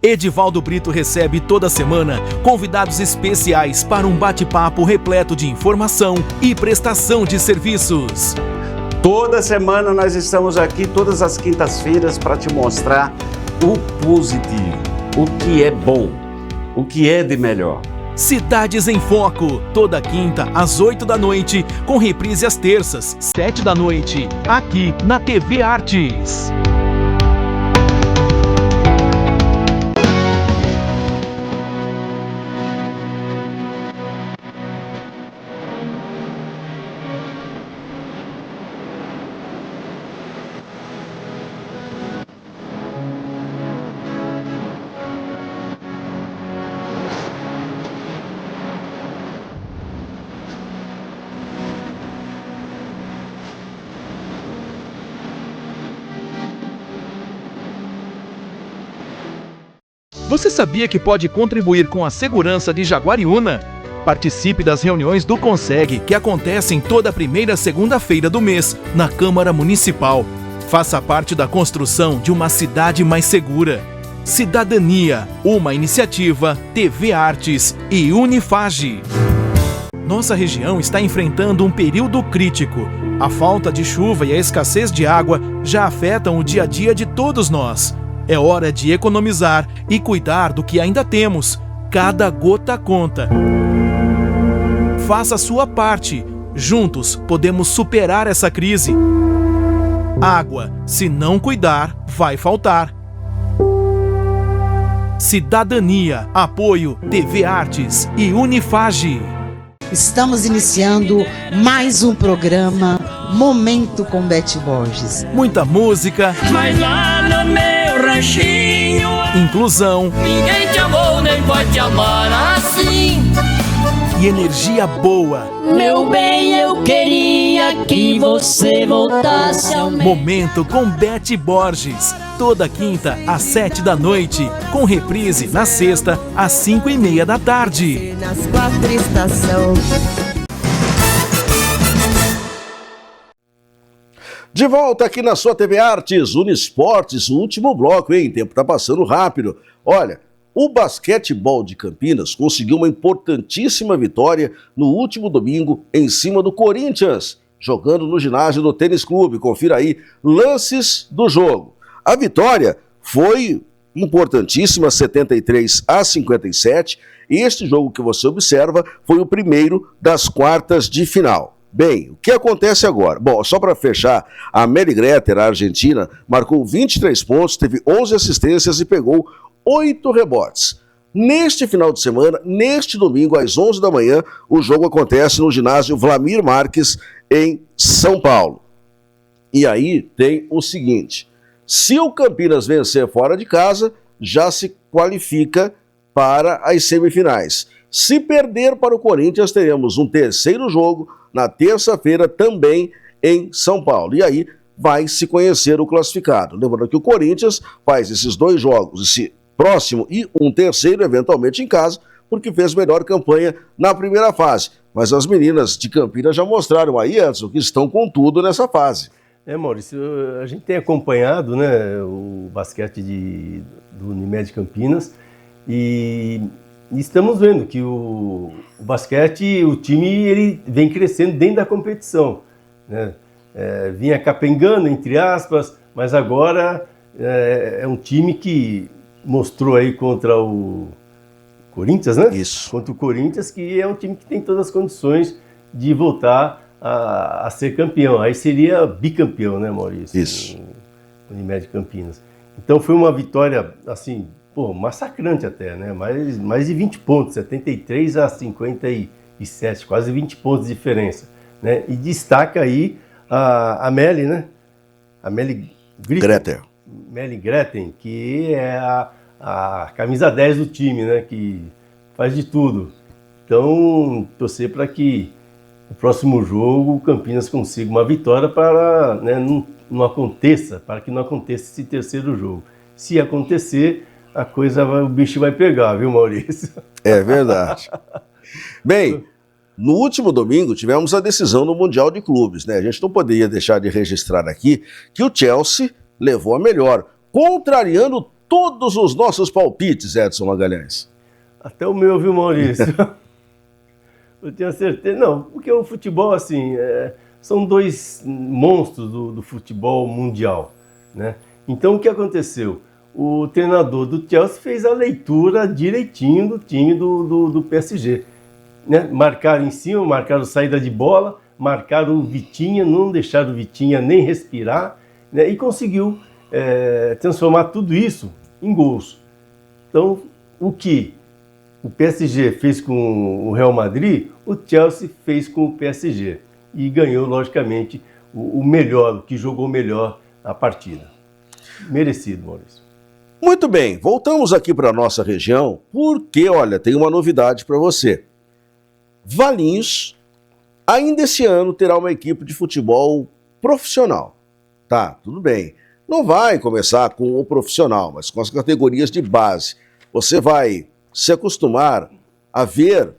[SPEAKER 5] Edivaldo Brito recebe toda semana convidados especiais para um bate-papo repleto de informação e prestação de serviços.
[SPEAKER 6] Toda semana nós estamos aqui, todas as quintas-feiras, para te mostrar o positivo, o que é bom, o que é de melhor.
[SPEAKER 5] Cidades em Foco, toda quinta às 8 da noite, com reprise às terças, 7 da noite, aqui na TV Artes. Você sabia que pode contribuir com a segurança de Jaguariúna? Participe das reuniões do CONSEG, que acontecem toda primeira segunda-feira do mês, na Câmara Municipal. Faça parte da construção de uma cidade mais segura. Cidadania, uma iniciativa, TV Artes e Unifag. Nossa região está enfrentando um período crítico. A falta de chuva e a escassez de água já afetam o dia a dia de todos nós. É hora de economizar e cuidar do que ainda temos. Cada gota conta. Faça a sua parte. Juntos podemos superar essa crise. Água, se não cuidar, vai faltar. Cidadania, apoio, TV Artes e Unifag.
[SPEAKER 7] Estamos iniciando mais um programa Momento com Beth Borges.
[SPEAKER 5] Muita música.
[SPEAKER 8] Mas lá no meu ranchinho,
[SPEAKER 5] inclusão.
[SPEAKER 8] Ninguém te amou, nem pode te amar assim.
[SPEAKER 5] E energia boa.
[SPEAKER 8] Meu bem, eu queria que você voltasse ao meu.
[SPEAKER 5] Momento com Beth Borges. Toda quinta às 7 da noite, com reprise na sexta às 5:30 da tarde.
[SPEAKER 7] Nas 4 estações.
[SPEAKER 1] De volta aqui na sua TV Artes, Unisportes, o último bloco, hein? O tempo tá passando rápido. Olha, o basquetebol de Campinas conseguiu uma importantíssima vitória no último domingo em cima do Corinthians, jogando no ginásio do Tênis Clube. Confira aí lances do jogo. A vitória foi importantíssima, 73-57. Este jogo que você observa foi o primeiro das quartas de final. Bem, o que acontece agora? Bom, só para fechar, a Mary Greter, a argentina, marcou 23 pontos, teve 11 assistências e pegou 8 rebotes. Neste final de semana, neste domingo, às 11 da manhã, o jogo acontece no ginásio Vlamir Marques, em São Paulo. E aí tem o seguinte, se o Campinas vencer fora de casa, já se qualifica para as semifinais. Se perder para o Corinthians, teremos um terceiro jogo na terça-feira também em São Paulo. E aí vai se conhecer o classificado. Lembrando que o Corinthians faz esses 2 jogos, esse próximo e um terceiro, eventualmente em casa, porque fez melhor campanha na primeira fase. Mas as meninas de Campinas já mostraram aí, Edson, que estão com tudo nessa fase.
[SPEAKER 2] Maurício, a gente tem acompanhado, né, o basquete do Unimed Campinas e estamos vendo que o basquete, o time, ele vem crescendo dentro da competição, né? Vinha capengando, entre aspas, mas agora é um time que mostrou aí contra o Corinthians, né?
[SPEAKER 1] Isso.
[SPEAKER 2] Contra o Corinthians, que é um time que tem todas as condições de voltar a ser campeão. Aí seria bicampeão, né, Maurício?
[SPEAKER 1] Isso.
[SPEAKER 2] Unimed Campinas. Então foi uma vitória, assim, massacrante até, né? Mais de 20 pontos, 73 a 57, quase 20 pontos de diferença, né? E destaca aí a Meli, né? A Meli
[SPEAKER 1] Greter.
[SPEAKER 2] Meli Gretten, que é a camisa 10 do time, né? Que faz de tudo. Então, torcer para que no próximo jogo o Campinas consiga uma vitória para, né, para que não aconteça esse terceiro jogo. Se acontecer, o bicho vai pegar, viu, Maurício?
[SPEAKER 1] É verdade. Bem, no último domingo tivemos a decisão no Mundial de Clubes, né? A gente não poderia deixar de registrar aqui que o Chelsea levou a melhor, contrariando todos os nossos palpites, Edson Magalhães.
[SPEAKER 2] Até o meu, viu, Maurício? Eu tenho certeza. Não, porque o futebol, assim, são 2 monstros do futebol mundial, né? Então, o que aconteceu? O treinador do Chelsea fez a leitura direitinho do time do PSG. Né? Marcaram em cima, marcaram saída de bola, marcaram o Vitinha, não deixaram o Vitinha nem respirar, né? E conseguiu transformar tudo isso em gols. Então, o que o PSG fez com o Real Madrid, o Chelsea fez com o PSG. E ganhou, logicamente, o melhor, o que jogou melhor a partida. Merecido, Maurício.
[SPEAKER 1] Muito bem, voltamos aqui para a nossa região, porque, olha, tem uma novidade para você. Valinhos, ainda esse ano, terá uma equipe de futebol profissional. Tá, tudo bem. Não vai começar com o profissional, mas com as categorias de base. Você vai se acostumar a ver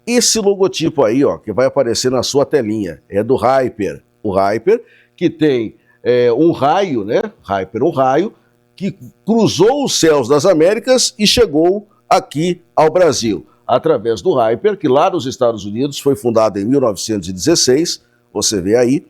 [SPEAKER 1] esse logotipo aí, ó, que vai aparecer na sua telinha. É do Hyper. O Hyper, que tem um raio, né? Hyper, um raio, que cruzou os céus das Américas e chegou aqui ao Brasil. Através do Hyper, que lá nos Estados Unidos foi fundado em 1916, você vê aí,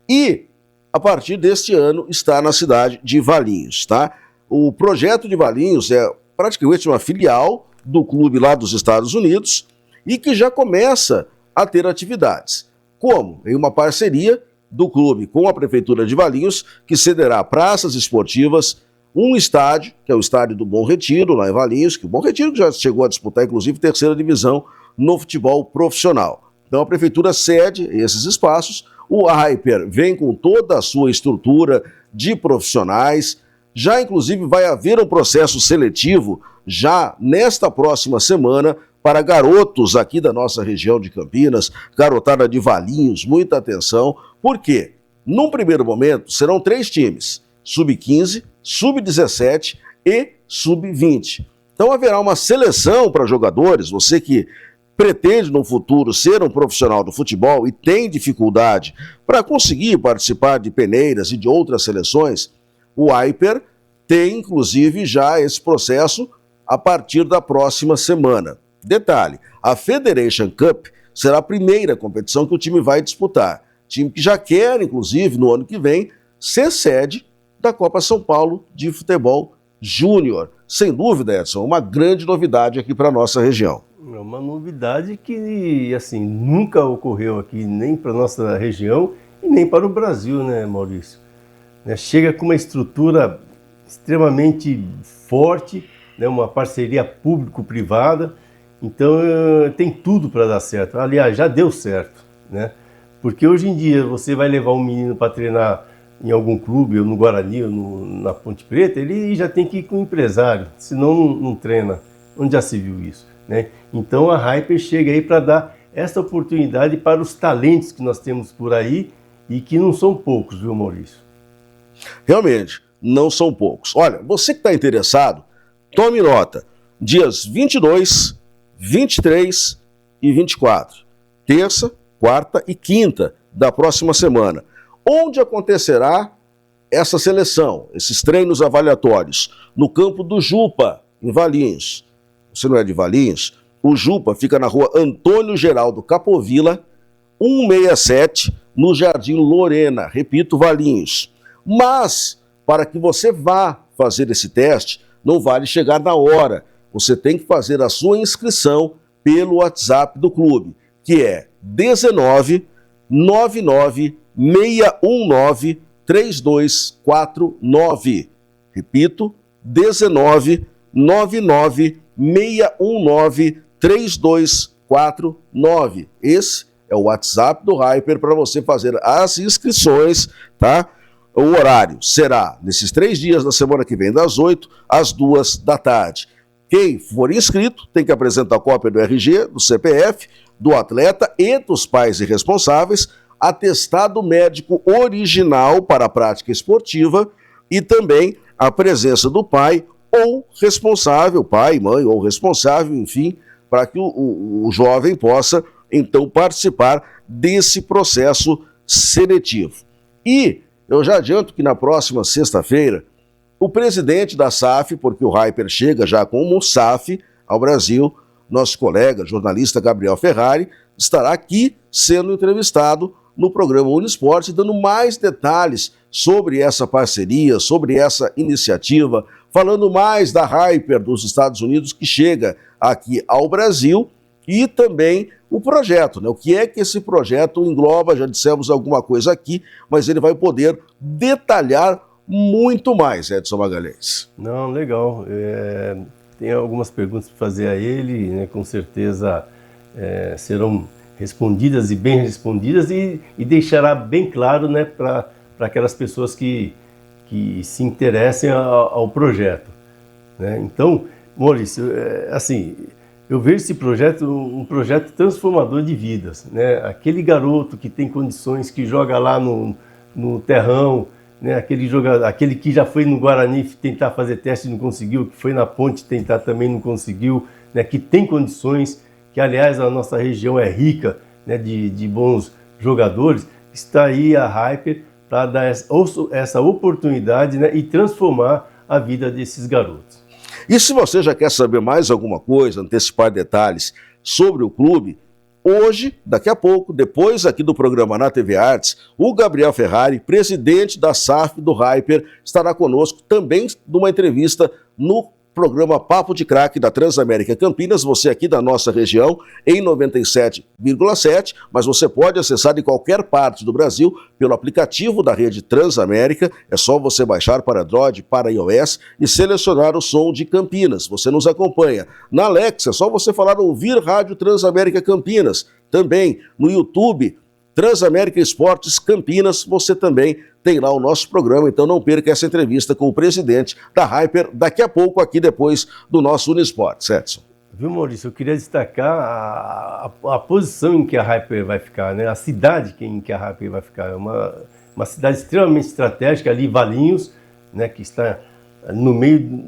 [SPEAKER 1] e a partir deste ano está na cidade de Valinhos, tá? O projeto de Valinhos é praticamente uma filial do clube lá dos Estados Unidos e que já começa a ter atividades. Como? Em uma parceria do clube com a Prefeitura de Valinhos, que cederá praças esportivas, um estádio, que é o estádio do Bom Retiro, lá em Valinhos, que o Bom Retiro já chegou a disputar, inclusive, 3ª divisão no futebol profissional. Então a Prefeitura cede esses espaços, o Hyper vem com toda a sua estrutura de profissionais, já inclusive vai haver um processo seletivo já nesta próxima semana para garotos aqui da nossa região de Campinas, garotada de Valinhos, muita atenção, porque num primeiro momento serão 3 times, sub-15, sub-17 e sub-20. Então haverá uma seleção para jogadores, você que pretende no futuro ser um profissional do futebol e tem dificuldade para conseguir participar de peneiras e de outras seleções, o Hyper tem inclusive já esse processo a partir da próxima semana. Detalhe, a Federation Cup será a primeira competição que o time vai disputar. Time que já quer, inclusive, no ano que vem, ser sede da Copa São Paulo de Futebol Júnior. Sem dúvida, Edson, uma grande novidade aqui para a nossa região.
[SPEAKER 2] É uma novidade que, assim, nunca ocorreu aqui, nem para a nossa região e nem para o Brasil, né, Maurício? Chega com uma estrutura extremamente forte, né, uma parceria público-privada, então tem tudo para dar certo. Aliás, já deu certo, né? Porque hoje em dia você vai levar um menino para treinar em algum clube, ou no Guarani, ou na Ponte Preta, ele já tem que ir com o empresário, senão não treina. Onde já se viu isso, né? Então a Hyper chega aí para dar essa oportunidade para os talentos que nós temos por aí e que não são poucos, viu, Maurício?
[SPEAKER 1] Realmente, não são poucos. Olha, você que está interessado, tome nota. Dias 22, 23 e 24. Terça, quarta e quinta da próxima semana. Onde acontecerá essa seleção, esses treinos avaliatórios? No campo do Jupa, em Valinhos. Você não é de Valinhos? O Jupa fica na rua Antônio Geraldo Capovilla, 167, no Jardim Lorena. Repito, Valinhos. Mas, para que você vá fazer esse teste, não vale chegar na hora. Você tem que fazer a sua inscrição pelo WhatsApp do clube, que é 19 99 619 3249. Repito, 19 99 619 3249. Esse é o WhatsApp do Hyper para você fazer as inscrições, tá? O horário será nesses 3 dias da semana que vem, das 8 às 2 da tarde. Quem for inscrito tem que apresentar cópia do RG, do CPF, do atleta e dos pais e responsáveis, atestado médico original para a prática esportiva e também a presença do pai ou responsável, pai, mãe ou responsável, enfim, para que o jovem possa, então, participar desse processo seletivo. E eu já adianto que na próxima sexta-feira, o presidente da SAF, porque o Hyper chega já como SAF ao Brasil, nosso colega, jornalista Gabriel Ferrari, estará aqui sendo entrevistado no programa Unisport, dando mais detalhes sobre essa parceria, sobre essa iniciativa, falando mais da Hyper dos Estados Unidos que chega aqui ao Brasil e também o projeto, né? O que é que esse projeto engloba, já dissemos alguma coisa aqui, mas ele vai poder detalhar muito mais, Edson Magalhães.
[SPEAKER 2] Não, legal. Tem algumas perguntas para fazer a ele, né? Com certeza serão respondidas e bem respondidas e deixará bem claro, né, para aquelas pessoas que se interessem ao projeto, né? Então, Maurício, assim, eu vejo esse projeto um projeto transformador de vidas, né? Aquele garoto que tem condições, que joga lá no terrão, né? Aquele que já foi no Guarani tentar fazer teste e não conseguiu, que foi na Ponte tentar também não conseguiu, né? Que tem condições, que aliás a nossa região é rica, né, de bons jogadores. Está aí a Hyper para dar essa oportunidade, né, e transformar a vida desses garotos.
[SPEAKER 1] E se você já quer saber mais alguma coisa, antecipar detalhes sobre o clube, hoje, daqui a pouco, depois aqui do programa na TV Artes, o Gabriel Ferrari, presidente da SAF do Hyper, estará conosco também numa entrevista no programa Papo de Craque da Transamérica Campinas, você aqui da nossa região, em 97,7, mas você pode acessar em qualquer parte do Brasil pelo aplicativo da rede Transamérica. É só você baixar para Android, para iOS e selecionar o som de Campinas. Você nos acompanha. Na Alexa, é só você falar ouvir Rádio Transamérica Campinas. Também no YouTube, Transamérica Esportes Campinas, você também tem lá o nosso programa, então não perca essa entrevista com o presidente da Hyper daqui a pouco, aqui depois do nosso Unisport, Edson.
[SPEAKER 2] Viu, Maurício, eu queria destacar a posição em que a Hyper vai ficar, né? A cidade em que a Hyper vai ficar. É uma cidade extremamente estratégica ali, Valinhos, né? Que está no meio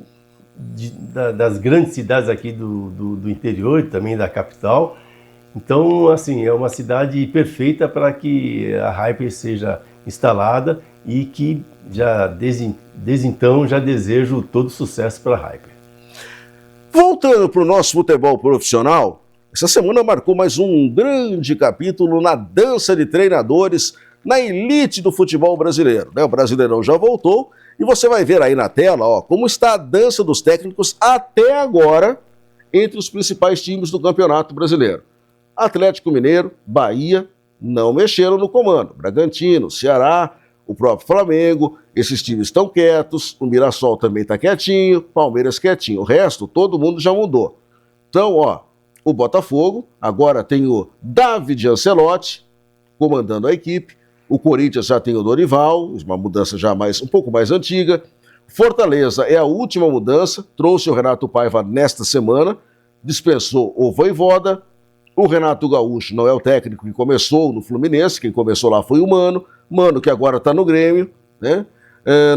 [SPEAKER 2] das grandes cidades aqui do interior e também da capital. Então, assim, é uma cidade perfeita para que a Hyper seja instalada e que já desde então já desejo todo sucesso para a Hyper.
[SPEAKER 1] Voltando para o nosso futebol profissional, essa semana marcou mais um grande capítulo na dança de treinadores na elite do futebol brasileiro, né? O Brasileirão já voltou e você vai ver aí na tela, ó, como está a dança dos técnicos até agora entre os principais times do Campeonato Brasileiro. Atlético Mineiro, Bahia, não mexeram no comando. Bragantino, Ceará, o próprio Flamengo, esses times estão quietos, o Mirassol também está quietinho, Palmeiras quietinho. O resto, todo mundo já mudou. Então, ó, o Botafogo agora tem o David Ancelotti comandando a equipe, o Corinthians já tem o Dorival, uma mudança já um pouco mais antiga. Fortaleza é a última mudança, trouxe o Renato Paiva nesta semana, dispensou o Vojvoda. O Renato Gaúcho não é o técnico que começou no Fluminense, quem começou lá foi o Mano que agora está no Grêmio, né?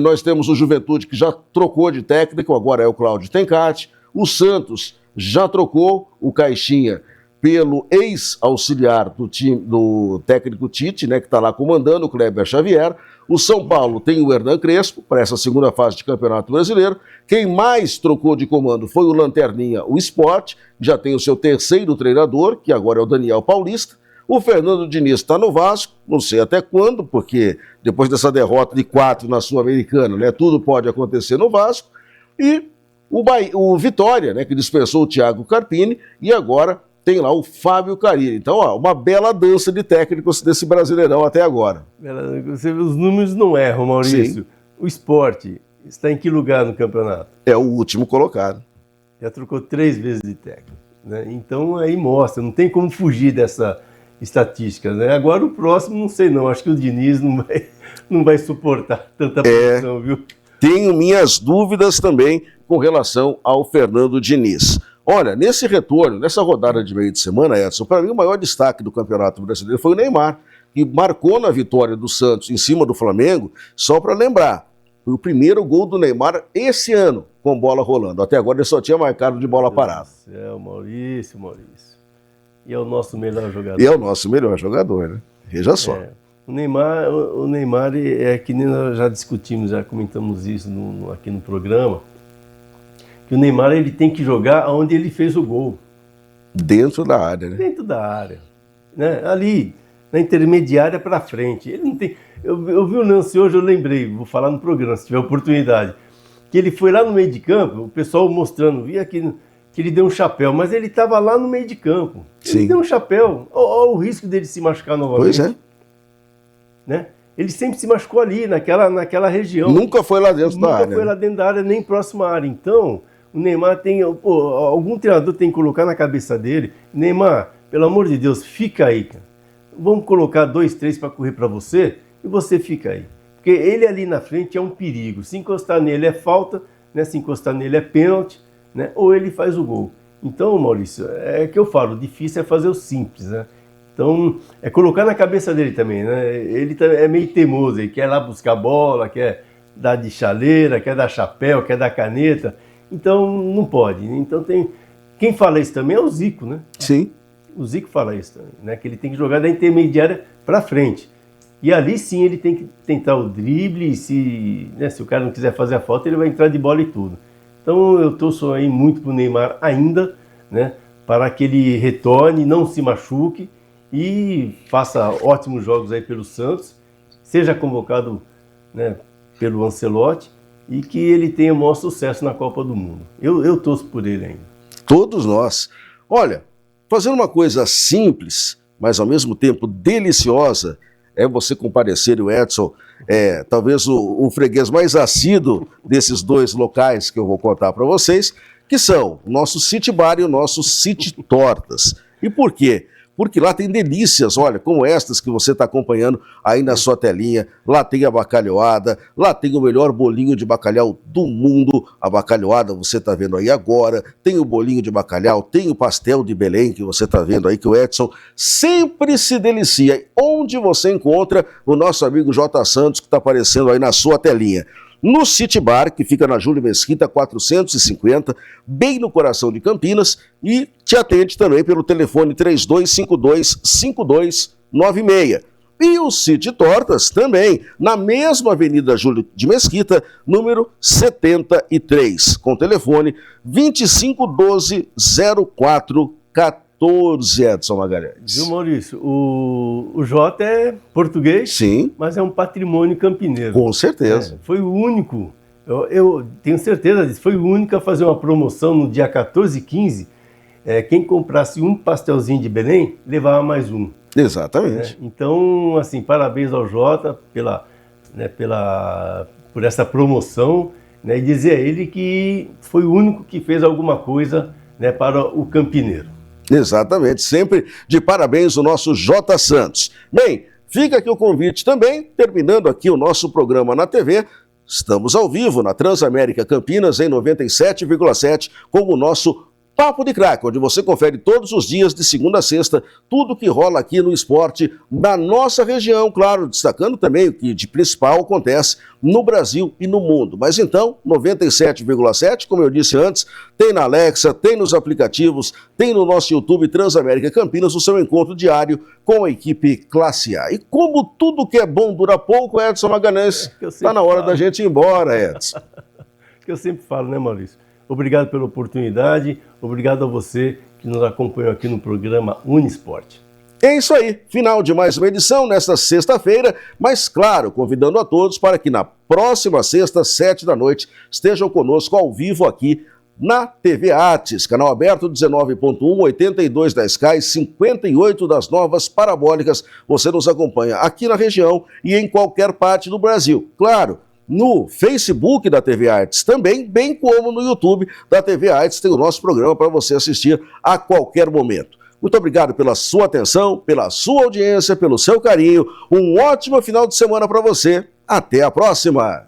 [SPEAKER 1] Nós temos o Juventude que já trocou de técnico, agora é o Cláudio Tencati. O Santos já trocou o Caixinha pelo ex-auxiliar do técnico Tite, né, que está lá comandando, o Kleber Xavier. O São Paulo tem o Hernan Crespo para essa segunda fase de Campeonato Brasileiro. Quem mais trocou de comando foi o Lanterninha, o Sport, já tem o seu terceiro treinador, que agora é o Daniel Paulista. O Fernando Diniz está no Vasco, não sei até quando, porque depois dessa derrota de 4 na Sul-Americana, né, tudo pode acontecer no Vasco. E o Vitória, né, que dispensou o Thiago Carpini, e agora tem lá o Fábio Carilli. Então, ó, uma bela dança de técnicos desse Brasileirão até agora.
[SPEAKER 2] Você vê, os números não erram, Maurício. Sim. O Sport está em que lugar no campeonato?
[SPEAKER 1] É o último colocado.
[SPEAKER 2] Já trocou 3 vezes de técnico, né? Então aí mostra, não tem como fugir dessa estatística, né? Agora o próximo, não sei não, acho que o Diniz não vai suportar tanta pressão, viu?
[SPEAKER 1] Tenho minhas dúvidas também com relação ao Fernando Diniz. Olha, nesse retorno, nessa rodada de meio de semana, Edson, para mim o maior destaque do Campeonato Brasileiro foi o Neymar, que marcou na vitória do Santos em cima do Flamengo, só para lembrar, foi o primeiro gol do Neymar esse ano, com bola rolando. Até agora ele só tinha marcado de bola parada.
[SPEAKER 2] Maurício. E é o nosso melhor jogador.
[SPEAKER 1] E é o nosso melhor jogador, né? Veja só.
[SPEAKER 2] O Neymar é que nem nós já discutimos, já comentamos isso aqui no programa, que o Neymar ele tem que jogar onde ele fez o gol.
[SPEAKER 1] Dentro da área, né?
[SPEAKER 2] Dentro da área. Né? Ali, na intermediária para frente. Ele não tem... Eu vi o lance hoje, eu lembrei, vou falar no programa, se tiver oportunidade, que ele foi lá no meio de campo, o pessoal mostrando, via que ele deu um chapéu, mas ele estava lá no meio de campo. Ele deu um chapéu. Olha o risco dele se machucar novamente.
[SPEAKER 1] Pois é.
[SPEAKER 2] Né? Ele sempre se machucou ali, naquela região.
[SPEAKER 1] Nunca foi lá dentro da área.
[SPEAKER 2] Nunca foi lá dentro da área, nem próxima à área. Então, o Neymar tem... algum treinador tem que colocar na cabeça dele, Neymar, pelo amor de Deus, fica aí, cara. Vamos colocar 2, 3 para correr para você e você fica aí. Porque ele ali na frente é um perigo. Se encostar nele é falta, né? Se encostar nele é pênalti, né? Ou ele faz o gol. Então, Maurício, é que eu falo, difícil é fazer o simples, né? Então, é colocar na cabeça dele também, né? Ele é meio teimoso, ele quer lá buscar bola, quer dar de chaleira, quer dar chapéu, quer dar caneta. Então, não pode. Então, quem fala isso também é o Zico, né?
[SPEAKER 1] Sim.
[SPEAKER 2] O Zico fala isso também, né? Que ele tem que jogar da intermediária para frente. E ali sim ele tem que tentar o drible, se o cara não quiser fazer a falta, ele vai entrar de bola e tudo. Então eu torço aí muito pro Neymar ainda, né? Para que ele retorne, não se machuque e faça ótimos jogos aí pelo Santos, seja convocado, né, pelo Ancelotti e que ele tenha o maior sucesso na Copa do Mundo. Eu torço por ele ainda.
[SPEAKER 1] Todos nós. Olha, fazendo uma coisa simples, mas ao mesmo tempo deliciosa, é você comparecer, o Edson, talvez o freguês mais assíduo desses 2 locais que eu vou contar para vocês, que são o nosso City Bar e o nosso City Tortas. E por quê? Porque lá tem delícias, olha, como estas que você está acompanhando aí na sua telinha. Lá tem a bacalhoada, lá tem o melhor bolinho de bacalhau do mundo. A bacalhoada você está vendo aí agora, tem o bolinho de bacalhau, tem o pastel de Belém que você está vendo aí, que o Edson sempre se delicia. Onde você encontra o nosso amigo J. Santos, que está aparecendo aí na sua telinha? No City Bar, que fica na Júlio Mesquita 450, bem no coração de Campinas, e te atende também pelo telefone 3252-5296. E o City Tortas também, na mesma Avenida Júlio de Mesquita, número 73, com telefone 2512-0414, Edson Magalhães.
[SPEAKER 2] Viu, Maurício? O Jota é português,
[SPEAKER 1] sim,
[SPEAKER 2] mas é um patrimônio campineiro.
[SPEAKER 1] Com certeza.
[SPEAKER 2] Foi o único, eu tenho certeza disso, foi o único a fazer uma promoção no dia 14 e 15. Quem comprasse um pastelzinho de Belém, levava mais um.
[SPEAKER 1] Exatamente.
[SPEAKER 2] Então, assim, parabéns ao Jota pela né, por essa promoção, né, e dizer a ele que foi o único que fez alguma coisa, né, para o Campineiro.
[SPEAKER 1] Exatamente, sempre de parabéns o nosso J. Santos. Bem, fica aqui o convite também, terminando aqui o nosso programa na TV, estamos ao vivo na Transamérica Campinas em 97,7 com o nosso Papo de Craque, onde você confere todos os dias, de segunda a sexta, tudo que rola aqui no esporte da nossa região, claro, destacando também o que de principal acontece no Brasil e no mundo. Mas então, 97,7, como eu disse antes, tem na Alexa, tem nos aplicativos, tem no nosso YouTube Transamérica Campinas, o seu encontro diário com a equipe Classe A. E como tudo que é bom dura pouco, Edson Magalhães, está na hora da gente ir embora, Edson.
[SPEAKER 2] Que eu sempre falo, né, Maurício? Obrigado pela oportunidade, obrigado a você que nos acompanhou aqui no programa Unisport.
[SPEAKER 1] É isso aí, final de mais uma edição nesta sexta-feira, mas claro, convidando a todos para que na próxima sexta, 7 da noite, estejam conosco ao vivo aqui na TV Artes, canal aberto 19.1, 82 da Sky, 58 das novas parabólicas. Você nos acompanha aqui na região e em qualquer parte do Brasil. Claro, no Facebook da TV Artes também, bem como no YouTube da TV Artes, tem o nosso programa para você assistir a qualquer momento. Muito obrigado pela sua atenção, pela sua audiência, pelo seu carinho. Um ótimo final de semana para você. Até a próxima!